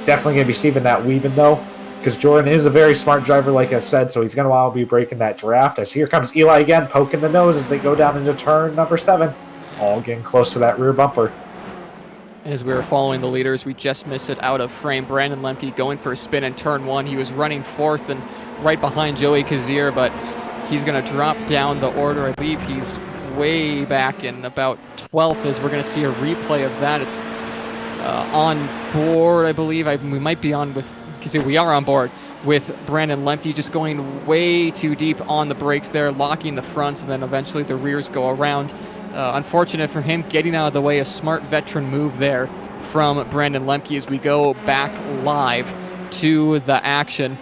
Definitely going to be saving that weaving though, because Jordan is a very smart driver, like I said, so he's going to want to be breaking that draft. As here comes Eli again, poking the nose as they go down into turn number 7. All getting close to that rear bumper. And as we were following the leaders, we just missed it out of frame. Brandon Lemke going for a spin in turn 1. He was running 4th and right behind Joey Kazier, but he's going to drop down the order. I believe he's way back in about 12th as we're going to see a replay of that. It's on board, I believe. We might be on with, we are on board with Brandon Lemke just going way too deep on the brakes there, locking the fronts, and then eventually the rears go around. Unfortunate for him, getting out of the way, a smart veteran move there from Brandon Lemke as we go back live to the action.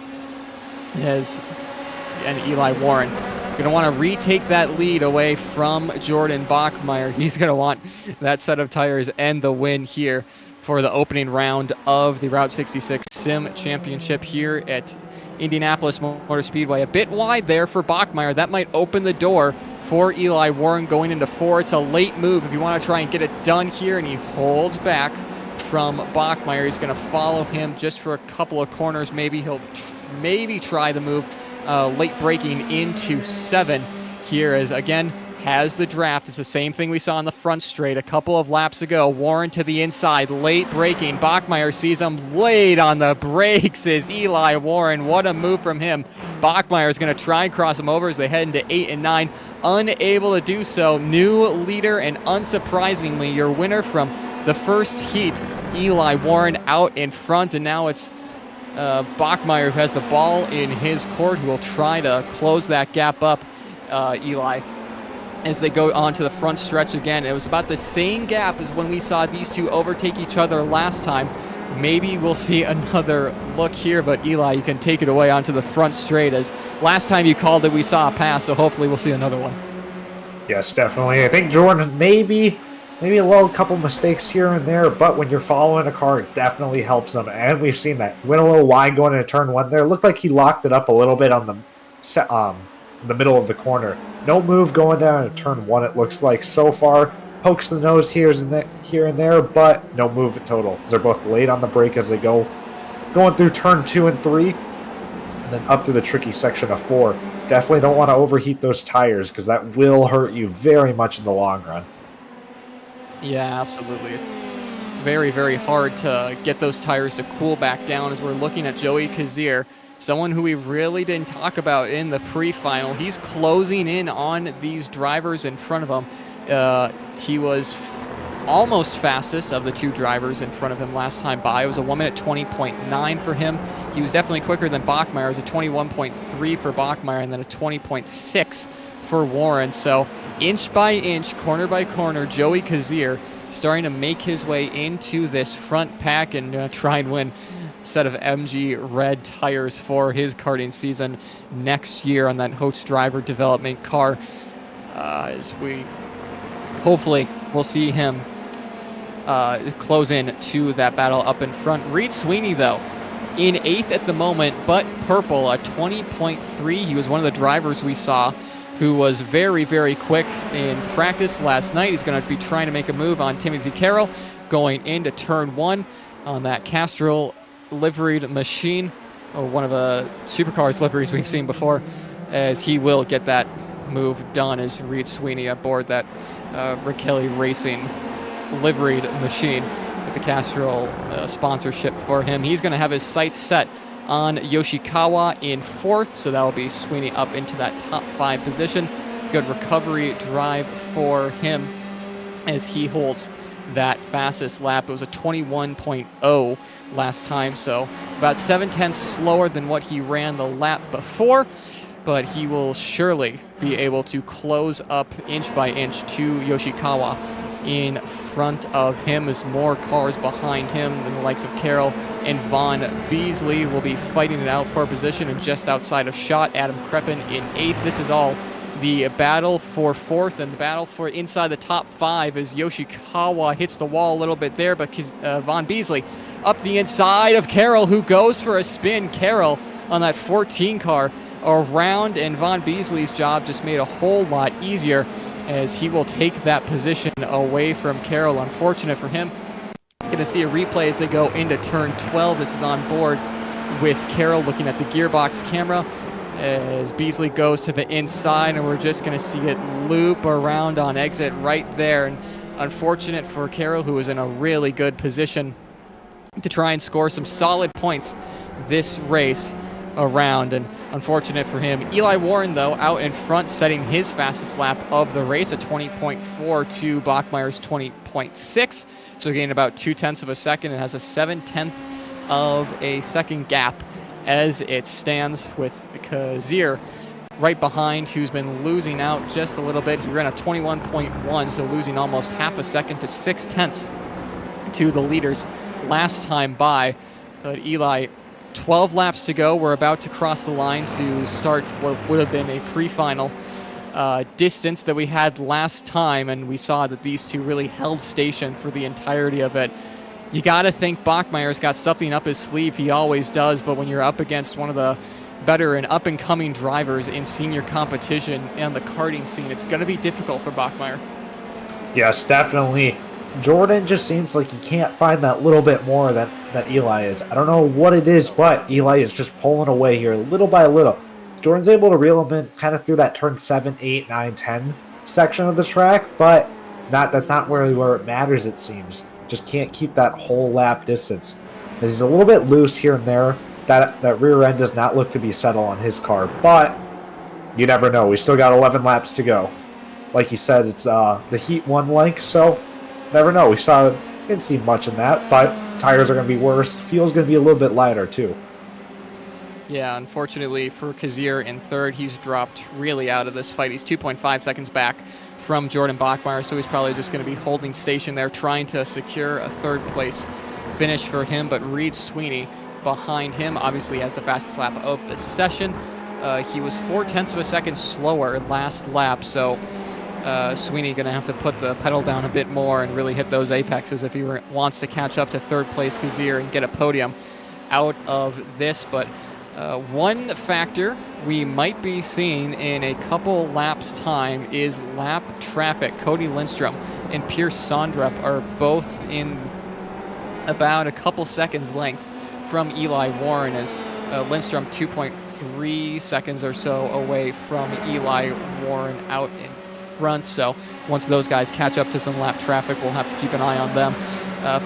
And Eli Warren going to want to retake that lead away from Jordan Bachmeier. He's going to want that set of tires and the win here for the opening round of the Route 66 Sim Championship here at Indianapolis Motor Speedway. A bit wide there for Bachmeier. That might open the door for Eli Warren going into 4. It's a late move if you want to try and get it done here, and he holds back from Bachmeier. He's going to follow him just for a couple of corners. Maybe he'll try the move late braking into 7 here, as again has the draft. It's the same thing we saw on the front straight a couple of laps ago. Warren to the inside, late braking. Bachmeier sees him late on the brakes is Eli Warren. What a move from him. Bachmeier is going to try and cross him over as they head into 8 and 9. Unable to do so. New leader, and unsurprisingly, your winner from the first heat, Eli Warren, out in front. And now it's Bachmeier who has the ball in his court, who will try to close that gap up, Eli, as they go on to the front stretch again. It was about the same gap as when we saw these two overtake each other last time. Maybe we'll see another look here, but Eli, you can take it away onto the front straight, as last time you called it, we saw a pass, so hopefully we'll see another one. Yes, definitely. I think Jordan maybe a little couple mistakes here and there, but when you're following a car, it definitely helps them, and we've seen that. Went a little wide going into turn 1 there. It looked like he locked it up a little bit on the middle of the corner. No move going down to turn 1, it looks like so far. Pokes the nose here and there, but no move at total. They're both late on the brake as they going through turn 2 and 3, and then up through the tricky section of 4. Definitely don't want to overheat those tires, because that will hurt you very much in the long run. Yeah, absolutely. Very, very hard to get those tires to cool back down, as we're looking at Joey Kazier, someone who we really didn't talk about in the pre-final. He's closing in on these drivers in front of him. He was almost fastest of the two drivers in front of him last time by. It was a 1:20 20.9 for him. He was definitely quicker than Bachmeier. It was a 21.3 for Bachmeier, and then a 20.6 for Warren. So inch by inch, corner by corner, Joey Kazier starting to make his way into this front pack and try and win a set of MG red tires for his karting season next year on that Hoax driver development car. As we hopefully we'll see him close in to that battle up in front. Reed Sweeney, though, in 8th at the moment, but purple, a 20.3. He was one of the drivers we saw who was very, very quick in practice last night. He's going to be trying to make a move on Timothy Carroll going into turn 1 on that Castrol liveried machine, or one of the supercars liveries we've seen before, as he will get that move done as Reed Sweeney aboard that Rick Kelly Racing liveried machine with the Castrol sponsorship for him. He's going to have his sights set on Yoshikawa in 4th, so that will be Sweeney up into that top 5 position. Good recovery drive for him as he holds that fastest lap. It was a 21.0 last time, so about 7/10 slower than what he ran the lap before. but he will surely be able to close up inch by inch to Yoshikawa in front of him, as more cars behind him, and the likes of Carroll and Von Beasley will be fighting it out for a position, and just outside of shot, Adam Kreppen in 8th. This is all the battle for 4th, and the battle for inside the top 5 as Yoshikawa hits the wall a little bit there, but Von Beasley up the inside of Carroll, who goes for a spin. Carroll on that 14 car around, and Von Beasley's job just made a whole lot easier as he will take that position away from Carroll. Unfortunate for him. Going to see a replay as they go into turn 12. This is on board with Carroll looking at the gearbox camera as Beasley goes to the inside, and we're just going to see it loop around on exit right there. And unfortunate for Carroll, who was in a really good position to try and score some solid points this race around, and unfortunate for him. Eli Warren, though, out in front, setting his fastest lap of the race, a 20.4 to Bachmeier's 20.6, so gaining about 0.2 of a second, and has a 0.7 of a second gap as it stands, with Kazir right behind, who's been losing out just a little bit. He ran a 21.1, so losing almost half a second to 0.6 to the leaders last time by. But Eli, 12 laps to go. We're about to cross the line to start what would have been a pre-final distance that we had last time, and we saw that these two really held station for the entirety of it. You got to think Bachmeier's got something up his sleeve. He always does, but when you're up against one of the better and up-and-coming drivers in senior competition and the karting scene, it's going to be difficult for Bachmeier. Yes, definitely. Jordan just seems like he can't find that little bit more that Eli is. I don't know what it is, but Eli is just pulling away here little by little. Jordan's able to reel him in kind of through that turn 7, 8, 9, 10 section of the track, but that's not really where it matters, it seems. Just can't keep that whole lap distance. As he's a little bit loose here and there, that rear end does not look to be settled on his car, but you never know. We still got 11 laps to go. Like you said, it's the Heat 1 length, so never know. Didn't see much in that, but tires are going to be worse. Fuel's going to be a little bit lighter, too. Yeah, unfortunately for Kazir in third, he's dropped really out of this fight. He's 2.5 seconds back from Jordan Bachmeier, so he's probably just going to be holding station there, trying to secure a third place finish for him. But Reed Sweeney behind him obviously has the fastest lap of the session. He was 0.4 of a second slower last lap, so Sweeney going to have to put the pedal down a bit more and really hit those apexes if he wants to catch up to third place Kazir and get a podium out of this. But one factor we might be seeing in a couple laps' time is lap traffic. Cody Lindstrom and Pierce Sondrup are both in about a couple seconds length from Eli Warren, as Lindstrom 2.3 seconds or so away from Eli Warren out in front. So once those guys catch up to some lap traffic, we'll have to keep an eye on them.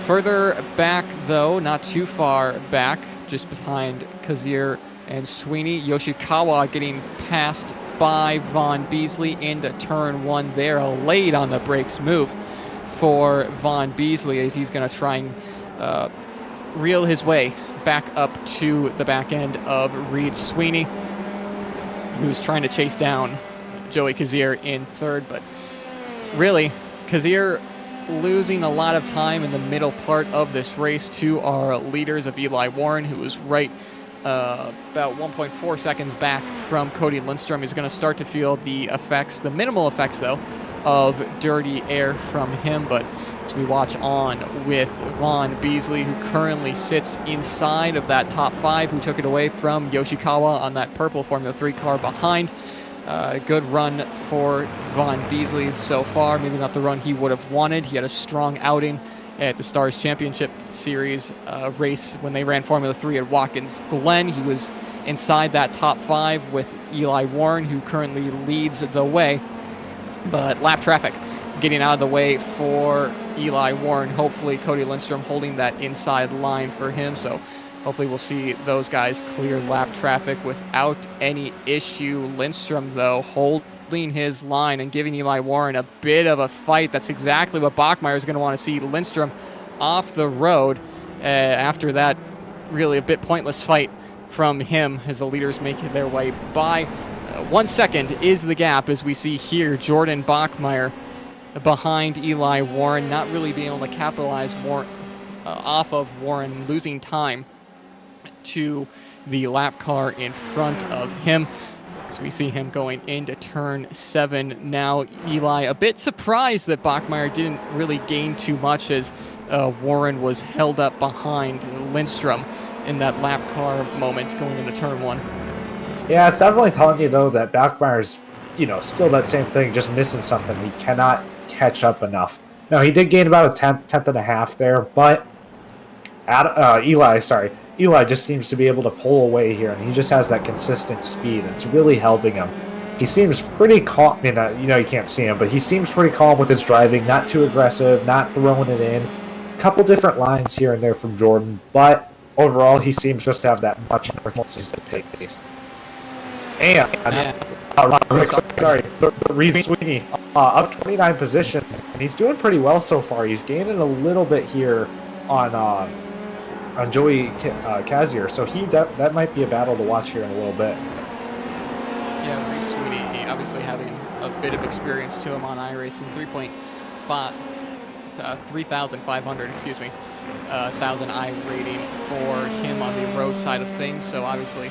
Further back, though, not too far back, just behind Kazir and Sweeney, Yoshikawa getting passed by Von Beasley into turn 1 there. Late on the brakes move for Von Beasley, as he's going to try and reel his way back up to the back end of Reed Sweeney, who's trying to chase down Joey Kazir in third. But really, Kazir losing a lot of time in the middle part of this race to our leaders of Eli Warren, who was right about 1.4 seconds back from Cody Lindstrom. He's going to start to feel the effects, the minimal effects, though, of dirty air from him. But as we watch on with Von Beasley, who currently sits inside of that top 5, who took it away from Yoshikawa on that purple Formula 3 car behind. Good run for Von Beasley so far. Maybe not the run he would have wanted. He had a strong outing at the Stars Championship Series race when they ran Formula 3 at Watkins Glen. He was inside that top 5 with Eli Warren, who currently leads the way. But lap traffic getting out of the way for Eli Warren. Hopefully Cody Lindstrom holding that inside line for him. So hopefully we'll see those guys clear lap traffic without any issue. Lindstrom, though, holding his line and giving Eli Warren a bit of a fight. That's exactly what Bachmeier is going to want to see. Lindstrom off the road after that really a bit pointless fight from him as the leaders make their way by. 1 second is the gap, as we see here. Jordan Bachmeier behind Eli Warren, not really being able to capitalize off of Warren, losing time to the lap car in front of him. So we see him going into turn 7 now. Eli a bit surprised that Bachmeier didn't really gain too much, as Warren was held up behind Lindstrom in that lap car moment going into turn 1. Yeah, it's definitely telling you, though, that Bachmeier's, still that same thing, just missing something. He cannot catch up enough. No, he did gain about a tenth and a half there, but Eli just seems to be able to pull away here, and he just has that consistent speed. It's really helping him. He seems pretty calm. You can't see him, but he seems pretty calm with his driving, not too aggressive, not throwing it in. A couple different lines here and there from Jordan, but overall, he seems just to have that much more consistent pace. And Reed Sweeney up 29 positions, and he's doing pretty well so far. He's gaining a little bit here on Joey Kazier, so that might be a battle to watch here in a little bit. Yeah, Reed Sweeney obviously having a bit of experience to him on iRacing, 3,500, 1,000 I rating for him on the road side of things. So obviously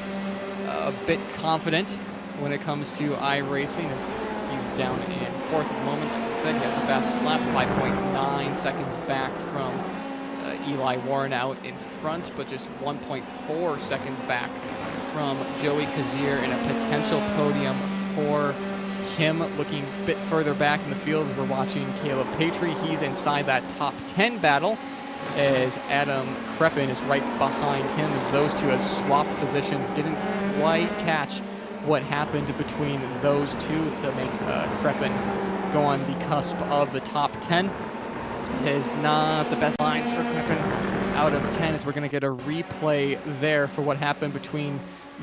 a bit confident when it comes to iRacing, as he's down in 4th at the moment. Like I said, he has the fastest lap, 5.9 seconds back from Eli Warren out in front, but just 1.4 seconds back from Joey Kazier in a potential podium for him. Looking a bit further back in the field as we're watching Caleb Patry. He's inside that top 10 battle, as Adam Kreppen is right behind him, as those two have swapped positions. Didn't quite catch what happened between those two to make Kreppen go on the cusp of the top 10. Is not the best lines for Kreppen out of 10, as we're going to get a replay there for what happened between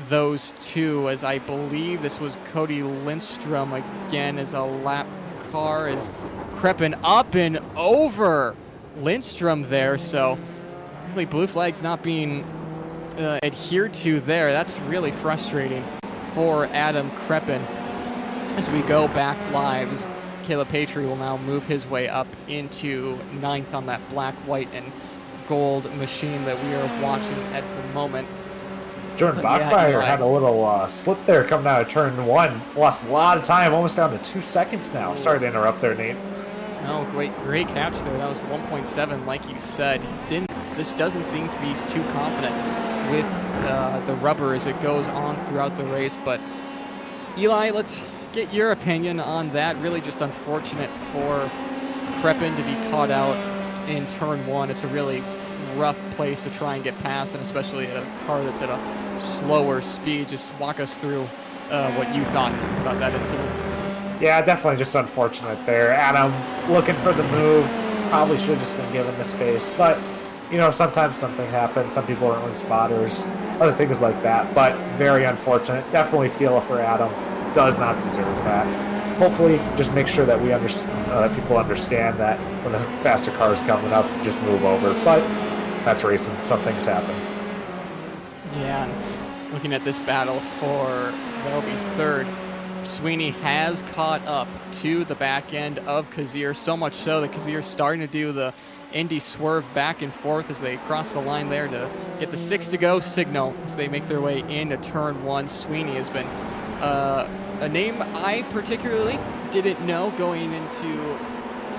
those two, as I believe this was Cody Lindstrom again as a lap car, as Kreppen up and over Lindstrom there. So really blue flags not being adhered to there. That's really frustrating for Adam Kreppen. As we go back lives, Caleb Patry will now move his way up into 9th on that black, white, and gold machine that we are watching at the moment. Jordan Bachmeier had a little slip there coming out of turn 1. Lost a lot of time, almost down to 2 seconds now. Sorry to interrupt there, Nate. No, great catch there. That was 1.7, like you said. This doesn't seem to be too confident with the rubber as it goes on throughout the race. But Eli, let's get your opinion on that. Really just unfortunate for Kreppen to be caught out in turn 1. It's a really rough place to try and get past, and especially a car that's at a slower speed. Just walk us through what you thought about that incident. Yeah, definitely just unfortunate there. Adam looking for the move, probably should have just been given the space, but sometimes something happens. Some people aren't really spotters, other things like that, but very unfortunate. Definitely feel it for Adam. Does not deserve that. Hopefully, just make sure that people understand that when the faster car is coming up, just move over. But that's racing. Some things happen. Yeah, and looking at this battle that'll be 3rd. Sweeney has caught up to the back end of Kazier, so much so that Kazier's starting to do the Indy swerve back and forth as they cross the line there to get the 6 to go signal as they make their way into turn 1. Sweeney has been a name I particularly didn't know going into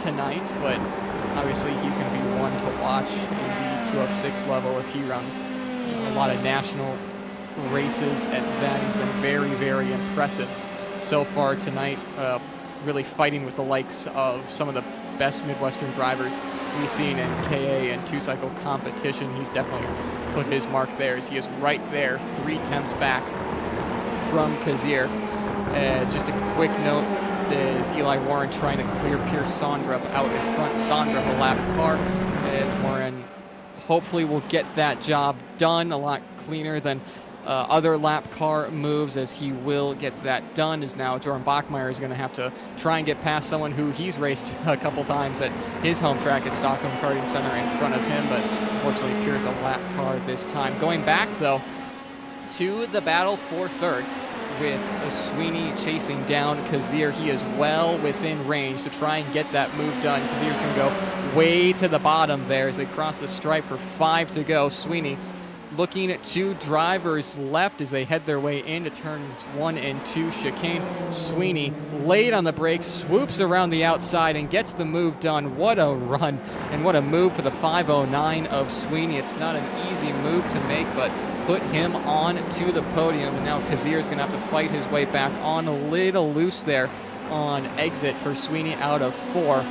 tonight, but obviously he's going to be one to watch in the 206 level if he runs a lot of national races at that. He's been very, very impressive so far tonight, really fighting with the likes of some of the best Midwestern drivers we've seen in KA and two-cycle competition. He's definitely put his mark there, as he is right there, 3/10 back from Kazier. Just a quick note, is Eli Warren trying to clear Pierce Sondrup out in front. Sondrup a lap car, as Warren hopefully will get that job done a lot cleaner than other lap car moves, as he will get that done. Is now Jordan Bachmeier is going to have to try and get past someone who he's raced a couple times at his home track at Stockholm Karting Center in front of him, but unfortunately Pierce a lap car this time. Going back though to the battle for 3rd, with Sweeney chasing down Kazir. He is well within range to try and get that move done. Kazir's going to go way to the bottom there as they cross the stripe for 5 to go. Sweeney looking at 2 drivers left as they head their way into turns 1 and 2 chicane. Sweeney late on the brakes, swoops around the outside and gets the move done. What a run and what a move for the 509 of Sweeney. It's not an easy move to make, but put him on to the podium. And now Kazir's going to have to fight his way back on, a little loose there on exit for Sweeney out of 4.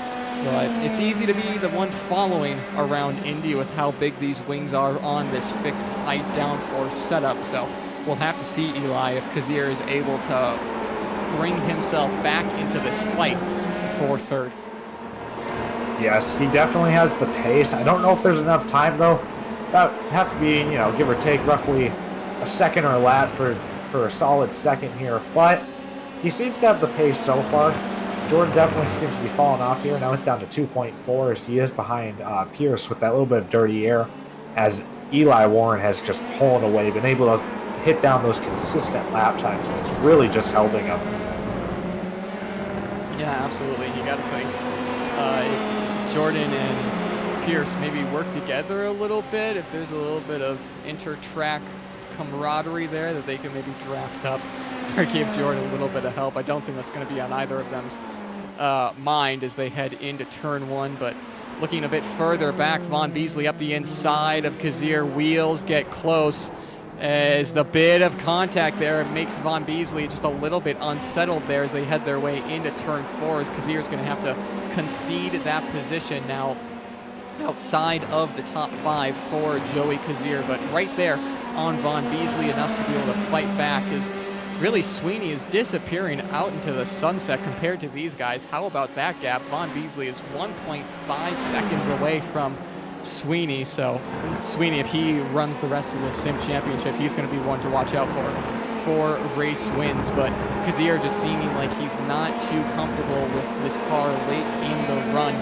But it's easy to be the one following around Indy with how big these wings are on this fixed height downforce setup. So we'll have to see, Eli, if Kazir is able to bring himself back into this fight for 3rd. Yes, he definitely has the pace. I don't know if there's enough time, though. That would have to be, give or take roughly a second or a lap for a solid second here. But he seems to have the pace so far. Jordan definitely seems to be falling off here. Now it's down to 2.4 as he is behind Pierce with that little bit of dirty air, as Eli Warren has just pulled away, been able to hit down those consistent lap times. It's really just helping him. Yeah, absolutely. You got to think if Jordan and Pierce maybe work together a little bit, if there's a little bit of inter-track camaraderie there that they can maybe draft up or give Jordan a little bit of help. I don't think that's going to be on either of them's mind as they head into turn 1, but looking a bit further back, Von Beasley up the inside of Kazir. Wheels get close as the bit of contact there makes Von Beasley just a little bit unsettled there as they head their way into turn 4, as Kazir's going to have to concede that position now outside of the top 5 for Joey Kazir, but right there on Von Beasley enough to be able to fight back as really Sweeney is disappearing out into the sunset compared to these guys. How about that gap? Von Beasley is 1.5 seconds away from Sweeney, so Sweeney, if he runs the rest of the Sim Championship, he's going to be one to watch out for race wins. But Kazir just seeming like he's not too comfortable with this car late in the run.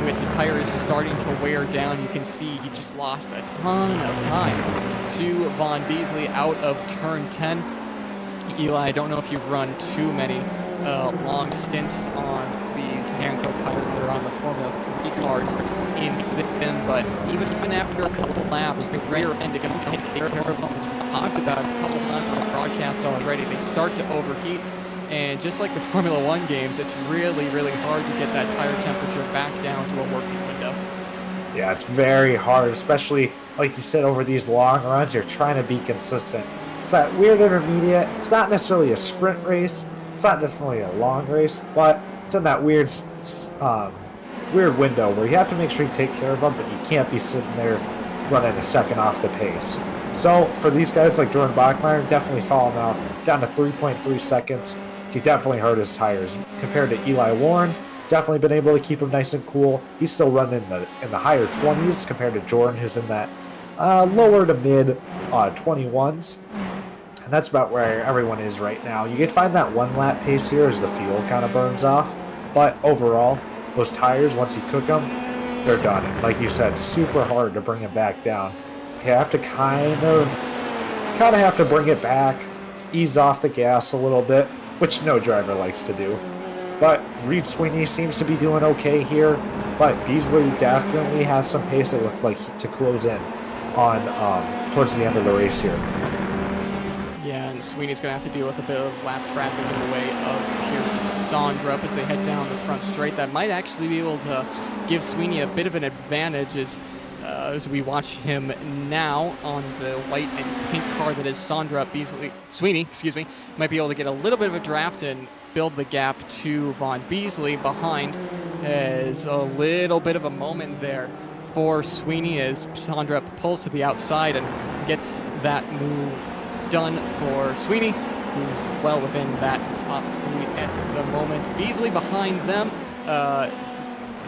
With the tires starting to wear down, you can see he just lost a ton of time to Von Beasley out of turn 10. Eli, I don't know if you've run too many long stints on these Hankook tires that are on the Formula 3 cars in Sim, but even after a couple of laps, the rear end can take care of them. Talked about a couple times on the broadcast already. They start to overheat, and just like the Formula 1 games, it's really, really hard to get that tire temperature back down to a working window. Yeah, it's very hard, especially, like you said, over these long runs, you're trying to be consistent. It's that weird intermediate. It's not necessarily a sprint race. It's not necessarily a long race, but it's in that weird window where you have to make sure you take care of them, but you can't be sitting there running a second off the pace. So for these guys like Jordan Bachmeier, definitely falling off down to 3.3 seconds. He definitely hurt his tires compared to Eli Warren. Definitely been able to keep him nice and cool. He's still running in the higher 20s compared to Jordan, who's in that lower to mid 21s. And that's about where everyone is right now. You can find that 1 lap pace here as the fuel kind of burns off. But overall, those tires, once you cook them, they're done. And like you said, super hard to bring them back down. You have to kind of have to bring it back, ease off the gas a little bit, which no driver likes to do. But Reed Sweeney seems to be doing okay here. But Beasley definitely has some pace, it looks like, to close in on towards the end of the race here. Yeah, and Sweeney's going to have to deal with a bit of lap traffic in the way of Pierce Sondrup as they head down the front straight. That might actually be able to give Sweeney a bit of an advantage as we watch him now on the white and pink car that is Sweeney, might be able to get a little bit of a draft and build the gap to Von Beasley behind, as a little bit of a moment there for Sweeney as Sondrup pulls to the outside and gets that move done for Sweeney, who's well within that top 3 at the moment. Beasley behind them,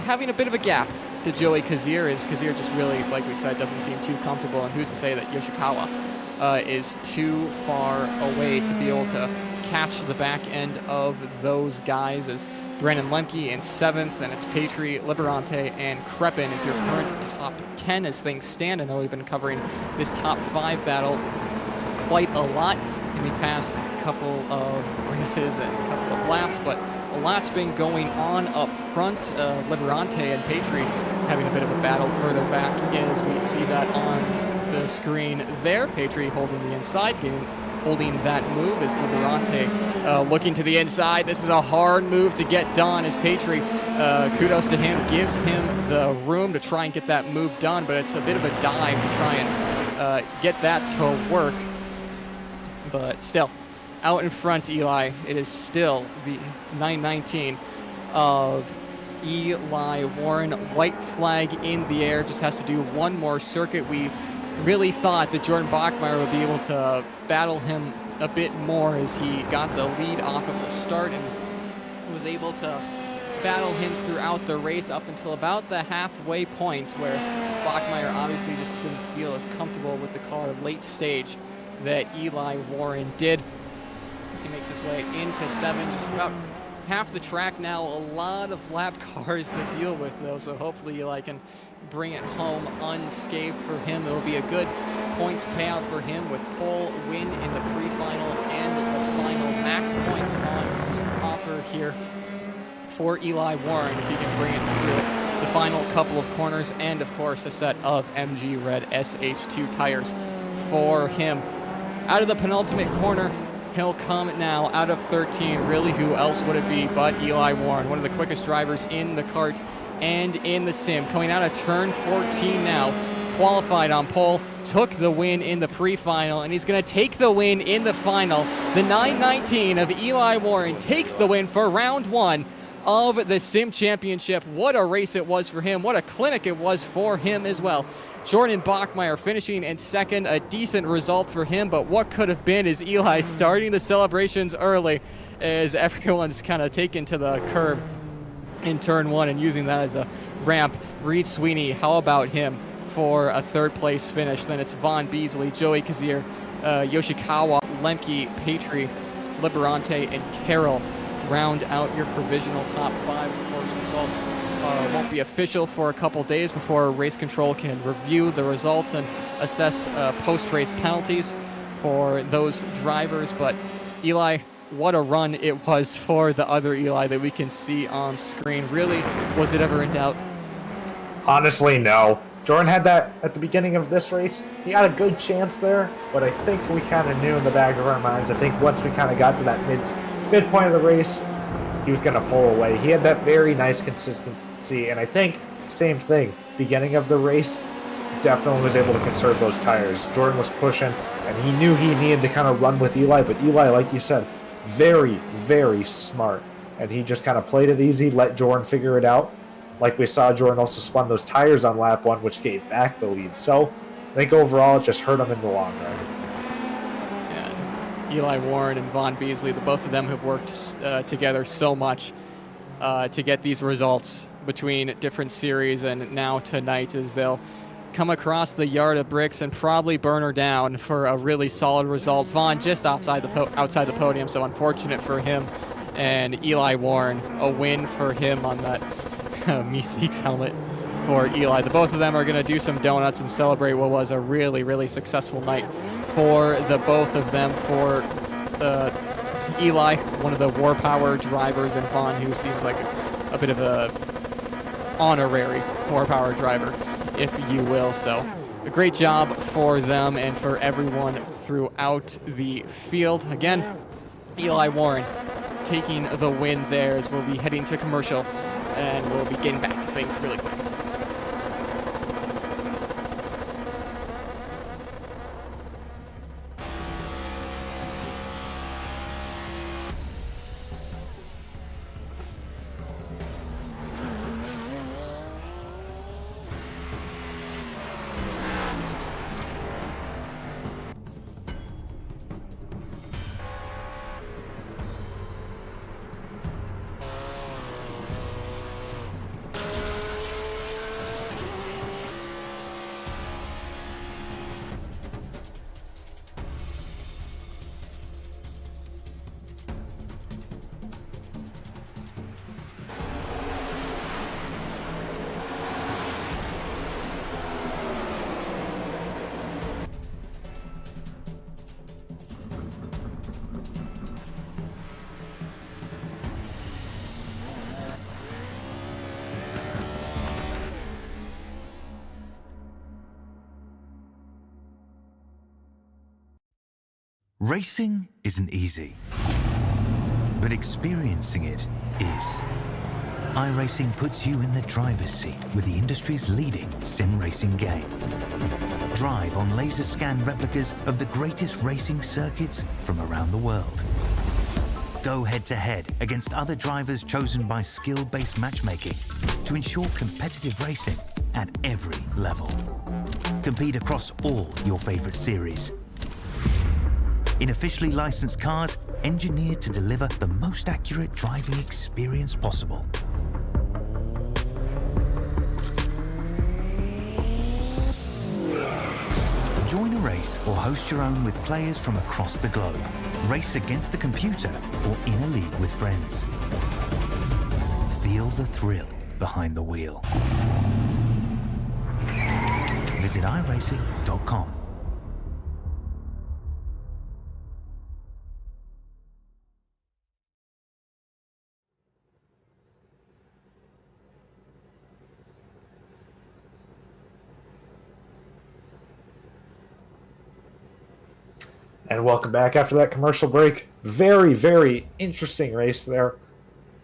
having a bit of a gap to Joey Kazir, as Kazir just really, like we said, doesn't seem too comfortable, and who's to say that Yoshikawa is too far away to be able to catch the back end of those guys, as Brandon Lemke in 7th, and it's Petri, Liberante, and Crepin is your current top 10 as things stand. I know we've been covering this top 5 battle quite a lot in the past couple of races and a couple of laps, but a lot's been going on up front. Liberante and Petrie having a bit of a battle further back as we see that on the screen there. Petrie holding the inside, holding that move as Liberante looking to the inside. This is a hard move to get done as Petrie, kudos to him, gives him the room to try and get that move done, but it's a bit of a dive to try and get that to work. But still, out in front, Eli, it is still the 919 of Eli Warren. White flag in the air, just has to do one more circuit. We really thought that Jordan Bachmeier would be able to battle him a bit more as he got the lead off of the start and was able to battle him throughout the race up until about the halfway point, where Bachmeier obviously just didn't feel as comfortable with the car late stage that Eli Warren did. As he makes his way into 7, just about half the track now. A lot of lap cars to deal with, though, so hopefully Eli can bring it home unscathed for him. It'll be a good points payout for him with pole, win in the pre-final, and the final. Max points on offer here for Eli Warren if he can bring it through the final couple of corners, and of course a set of MG Red SH2 tires for him. Out of the penultimate corner, he'll come now out of 13. Really, who else would it be but Eli Warren, one of the quickest drivers in the kart and in the sim. Coming out of turn 14 now, qualified on pole, took the win in the pre-final, and he's going to take the win in the final. The 919 of Eli Warren takes the win for round 1 of the Sim Championship. What a race it was for him. What a clinic it was for him as well. Jordan Bachmeier finishing in second, a decent result for him, but what could have been is Eli starting the celebrations early as everyone's kind of taken to the curb in turn 1 and using that as a ramp. Reed Sweeney, how about him for a third place finish? Then it's Vaughn Beasley, Joey Kazier, Yoshikawa, Lemke, Petrie, Liberante, and Carroll round out your provisional top 5. Of course, results won't be official for a couple days before race control can review the results and assess post-race penalties for those drivers. But Eli, what a run it was for the other Eli that we can see on screen. Really, was it ever in doubt? Honestly, no. Jordan had that at the beginning of this race. He had a good chance there, but I think we kind of knew in the back of our minds, I think once we kind of got to that midpoint of the race, he was going to pull away. He had that very nice consistency, and I think, same thing, beginning of the race, definitely was able to conserve those tires. Jordan was pushing, and he knew he needed to kind of run with Eli, but Eli, like you said, very, very smart, and he just kind of played it easy, let Jordan figure it out. Like we saw, Jordan also spun those tires on lap 1, which gave back the lead. So I think overall it just hurt him in the long run. Eli Warren and Vaughn Beasley, the both of them have worked together so much to get these results between different series, and now tonight as they'll come across the yard of bricks and probably burn her down for a really solid result. Vaughn just outside the podium, so unfortunate for him. And Eli Warren, a win for him on that Meeseeks helmet for Eli. The both of them are going to do some donuts and celebrate what was a really, really successful night for the both of them. For Eli, one of the War Power drivers, and Vaughn, who seems like a bit of a honorary War Power driver, if you will. So a great job for them and for everyone throughout the field. Again, Eli Warren taking the win there as we'll be heading to commercial, and we'll be getting back to things really quick. Racing isn't easy, but experiencing it is. iRacing puts you in the driver's seat with the industry's leading sim racing game. Drive on laser scan replicas of the greatest racing circuits from around the world. Go head-to-head against other drivers chosen by skill-based matchmaking to ensure competitive racing at every level. Compete across all your favorite series. In officially licensed cars, engineered to deliver the most accurate driving experience possible. Join a race or host your own with players from across the globe. Race against the computer or in a league with friends. Feel the thrill behind the wheel. Visit iRacing.com. And welcome back after that commercial break. Very, very interesting race there.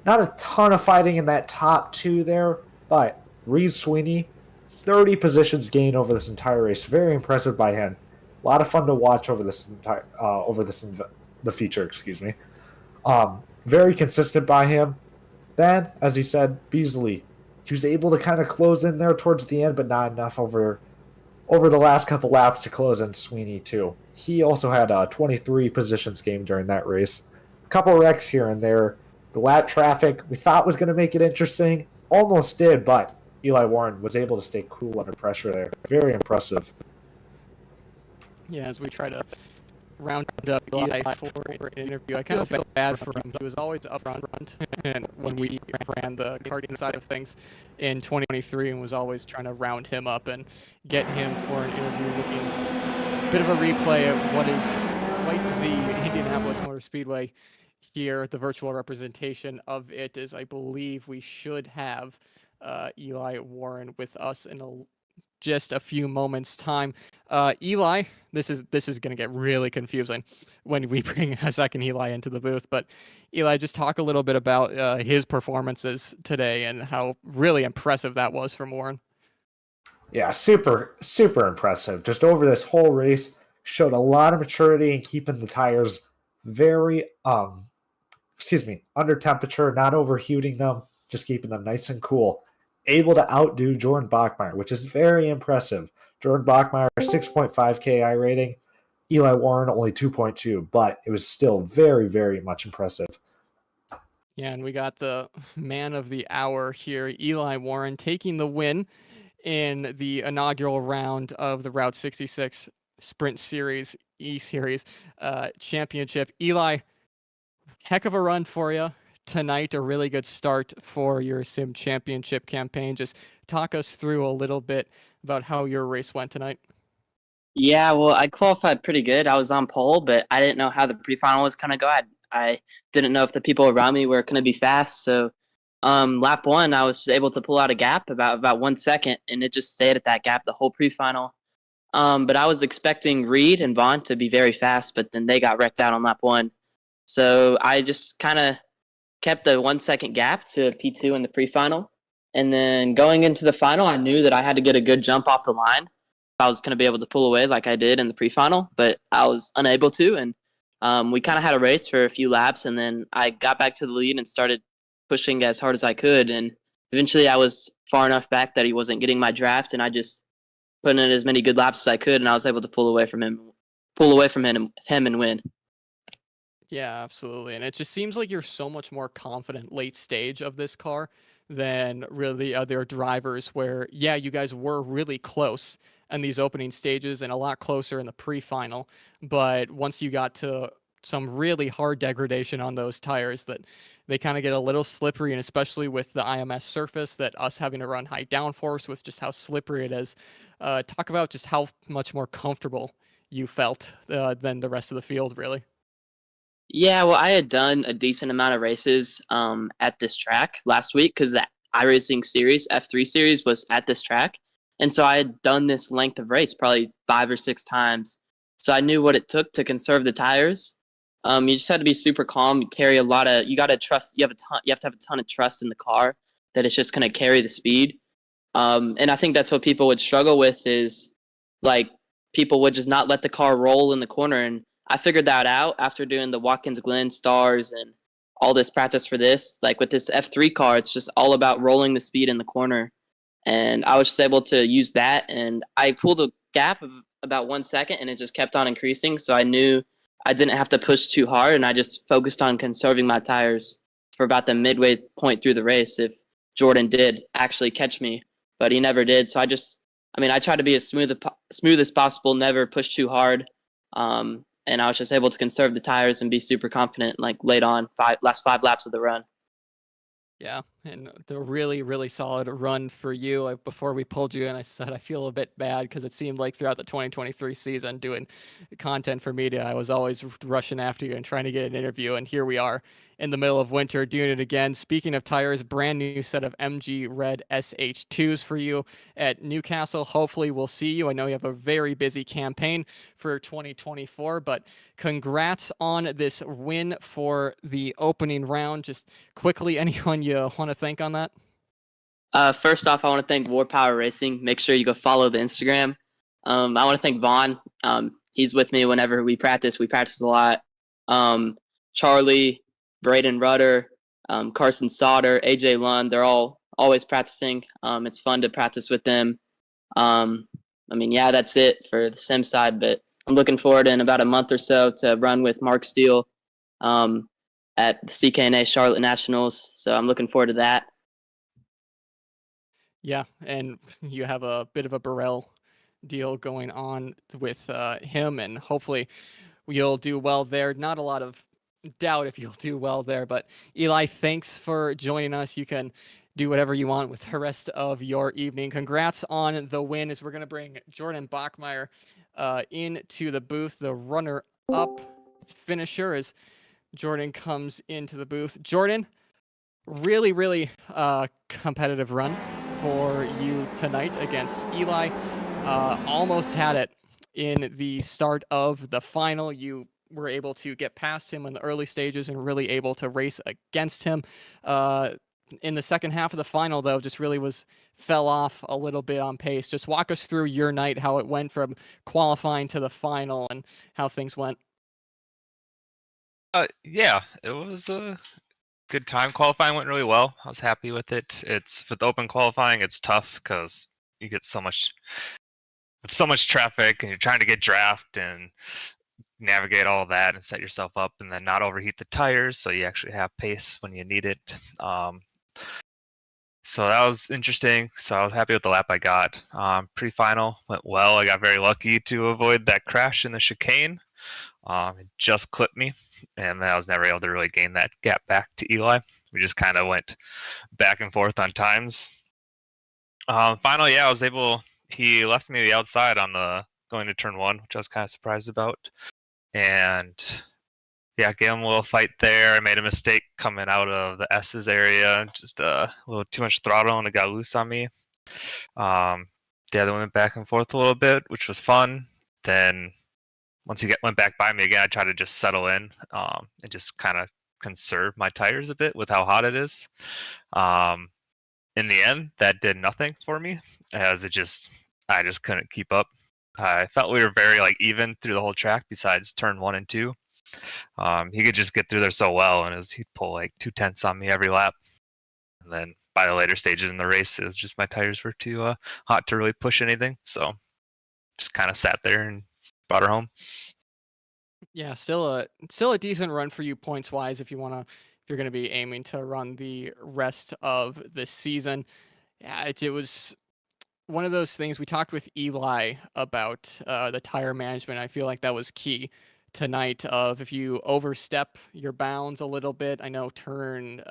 Not a ton of fighting in that top two there, but Reed Sweeney, 30 positions gained over this entire race. Very impressive by him. A lot of fun to watch over this entire the feature. Excuse me. Very consistent by him. Then, as he said, Beasley, he was able to kind of close in there towards the end, but not enough over the last couple laps to close in Sweeney too. He also had 23 positions gained during that race. A couple wrecks here and there. The lap traffic we thought was going to make it interesting. Almost did, but Eli Warren was able to stay cool under pressure there. Very impressive. Yeah, as we try to round up Eli for an interview, I kind of felt bad for him. He was always up front, and when we ran the karting side of things in 2023, and was always trying to round him up and get him for an interview, looking a bit of a replay of what is like the Indianapolis Motor Speedway here. The virtual representation of it is, I believe, we should have Eli Warren with us in just a few moments' time. Eli, this is going to get really confusing when we bring a second Eli into the booth. But Eli, just talk a little bit about his performances today and how really impressive that was from Warren. Yeah, super, super impressive. Just over this whole race, showed a lot of maturity in keeping the tires very, under temperature, not overheating them, just keeping them nice and cool. Able to outdo Jordan Bachmeier, which is very impressive. Jordan Bachmeier, 6.5 KI rating. Eli Warren, only 2.2, but it was still very, very much impressive. Yeah, and we got the man of the hour here, Eli Warren, taking the win in the inaugural round of the Route 66 Sprint Series, E-Series Championship. Eli, heck of a run for you tonight, a really good start for your Sim Championship campaign. Just talk us through a little bit about how your race went tonight. Yeah, well, I qualified pretty good. I was on pole, but I didn't know how the pre-final was going to go. I didn't know if the people around me were going to be fast. So lap one, I was able to pull out a gap about 1 second, and it just stayed at that gap the whole pre-final. But I was expecting Reed and Vaughn to be very fast, but then they got wrecked out on lap one. So I just kind of kept the 1 second gap to P2 in the pre-final. And then going into the final, I knew that I had to get a good jump off the line if I was going to be able to pull away like I did in the pre-final, but I was unable to. And we kind of had a race for a few laps, and then I got back to the lead and started pushing as hard as I could. And eventually I was far enough back that he wasn't getting my draft, and I just put in as many good laps as I could, and I was able to pull away from him and win. Yeah, absolutely. And it just seems like you're so much more confident late stage of this car than really other drivers where, yeah, you guys were really close in these opening stages and a lot closer in the pre-final. But once you got to some really hard degradation on those tires, that they kind of get a little slippery, and especially with the IMS surface, that us having to run high downforce with just how slippery it is. Talk about just how much more comfortable you felt than the rest of the field, really. Yeah, well, I had done a decent amount of races at this track last week because the iRacing series, F3 series, was at this track. And so I had done this length of race probably 5 or 6 times. so I knew what it took to conserve the tires. You just had to be super calm. You carry you got to trust. You have to have a ton of trust in the car that it's just going to carry the speed. And I think that's what people would struggle with is like people would just not let the car roll in the corner. And I figured that out after doing the Watkins Glen Stars and all this practice for this. Like with this F3 car, it's just all about rolling the speed in the corner. And I was just able to use that. And I pulled a gap of about 1 second and it just kept on increasing. So I knew I didn't have to push too hard. And I just focused on conserving my tires for about the midway point through the race if Jordan did actually catch me. But he never did. So I tried to be as smooth as possible, never push too hard. And I was just able to conserve the tires and be super confident, like late on, last 5 laps of the run. Yeah, and the really, really solid run for you. Before we pulled you in, I said I feel a bit bad because it seemed like throughout the 2023 season doing content for media, I was always rushing after you and trying to get an interview, and here we are in the middle of winter doing it again. Speaking of tires, brand new set of MG Red SH2s for you at Newcastle. Hopefully we'll see you. I know you have a very busy campaign for 2024, but congrats on this win for the opening round. Just quickly, anyone you want to thank on that? First off, I want to thank War Power Racing. Make sure you go follow the Instagram. I want to thank Vaughn. He's with me whenever we practice. We practice a lot. Charlie, Braden Rudder, Carson Sauter, AJ Lund. They're all always practicing. It's fun to practice with them. That's it for the sim side, but I'm looking forward in about a month or so to run with Mark Steele at the CKNA Charlotte Nationals. So I'm looking forward to that. Yeah, and you have a bit of a Burrell deal going on with him, and hopefully you'll do well there. Not a lot of doubt if you'll do well there, but Eli, thanks for joining us. You can do whatever you want with the rest of your evening. Congrats on the win, as we're going to bring Jordan Bachmeyer into the booth, the runner-up finisher, as Jordan comes into the booth. Jordan, really, really competitive run for you tonight against Eli. Almost had it in the start of the final. You were able to get past him in the early stages and really able to race against him. In the second half of the final, though, just really fell off a little bit on pace. Just walk us through your night, how it went from qualifying to the final and how things went. Yeah, it was a good time. Qualifying went really well. I was happy with it. It's for the open qualifying, it's tough because you get so much traffic and you're trying to get draft and navigate all that and set yourself up and then not overheat the tires so you actually have pace when you need it. So that was interesting. So I was happy with the lap I got. Pre-final went well. I got very lucky to avoid that crash in the chicane. It just clipped me, and then I was never able to really gain that gap back to Eli. We just kind of went back and forth on times. Final, yeah, I was able. He left me the outside on the going to turn 1, which I was kind of surprised about. And yeah, gave him a little fight there. I made a mistake coming out of the S's area, just a little too much throttle, and it got loose on me. The other one went back and forth a little bit, which was fun. Then once he went back by me again, I tried to just settle in and just kind of conserve my tires a bit with how hot it is. In the end, that did nothing for me, as I just couldn't keep up. I felt we were very even through the whole track besides turn 1 and 2. He could just get through there so well, and he'd pull 2/10 on me every lap. And then by the later stages in the race, it was just my tires were too hot to really push anything. So just kind of sat there and brought her home. Yeah, still a decent run for you points wise if you're going to be aiming to run the rest of the season. Yeah, it was one of those things. We talked with Eli about the tire management. I feel like that was key tonight, of if you overstep your bounds a little bit. I know turn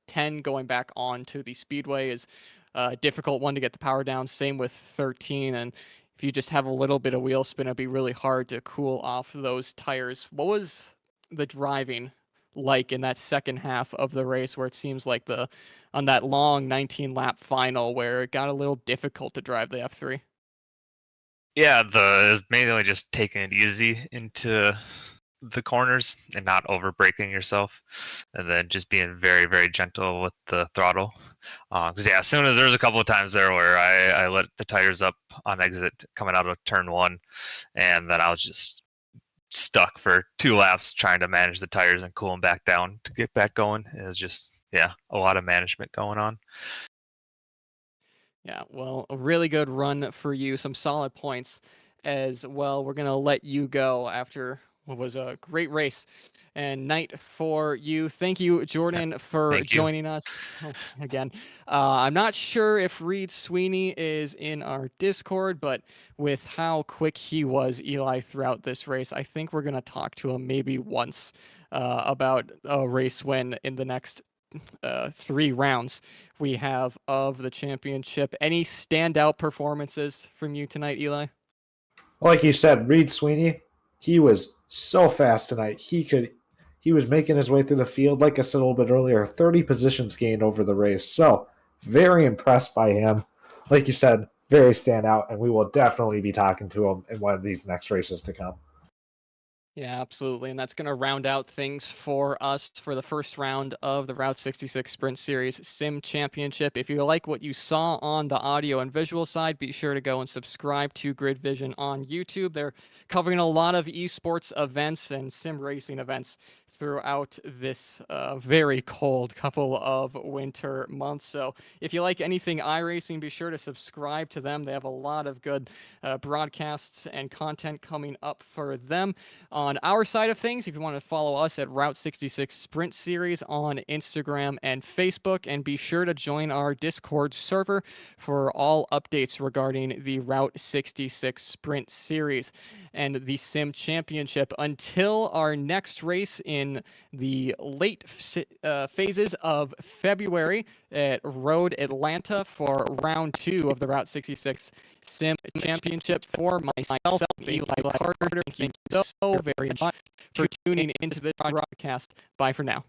10 going back on to the Speedway is a difficult one to get the power down. Same with 13. And if you just have a little bit of wheel spin, it'd be really hard to cool off those tires. What was the driving like in that second half of the race, where it seems like on that long 19 lap final where it got a little difficult to drive the F3? Yeah, it's mainly just taking it easy into the corners and not over braking yourself, and then just being very, very gentle with the throttle. Because yeah, as soon as there's a couple of times there where I let the tires up on exit coming out of turn one, and then I was just stuck for 2 laps trying to manage the tires and cool them back down to get back going. It was just, yeah, a lot of management going on. Yeah, well, a really good run for you. Some solid points as well. We're going to let you go after what was a great race and night for you. Thank you, Jordan, for Thank you. joining us again. I'm not sure if Reed Sweeney is in our Discord, but with how quick he was, Eli, throughout this race, I think we're going to talk to him maybe once about a race win in the next 3 rounds we have of the championship. Any standout performances from you tonight, Eli? Like you said, Reed Sweeney, he was so fast tonight. He was making his way through the field. Like I said a little bit earlier, 30 positions gained over the race. So very impressed by him. Like you said, very standout, and we will definitely be talking to him in one of these next races to come. Yeah, absolutely. And that's going to round out things for us for the first round of the Route 66 Sprint Series Sim Championship. If you like what you saw on the audio and visual side, be sure to go and subscribe to Grid Vision on YouTube. They're covering a lot of esports events and sim racing events throughout this very cold couple of winter months. So if you like anything iRacing, be sure to subscribe to them. They have a lot of good broadcasts and content coming up for them. On our side of things, if you want to follow us at Route 66 Sprint Series on Instagram and Facebook, and be sure to join our Discord server for all updates regarding the Route 66 Sprint Series and the Sim Championship. Until our next race in the late phases of February at Road Atlanta for round 2 of the Route 66 Sim Championship. For myself, Eli Carter, thank you so very much for tuning into this broadcast. Bye for now.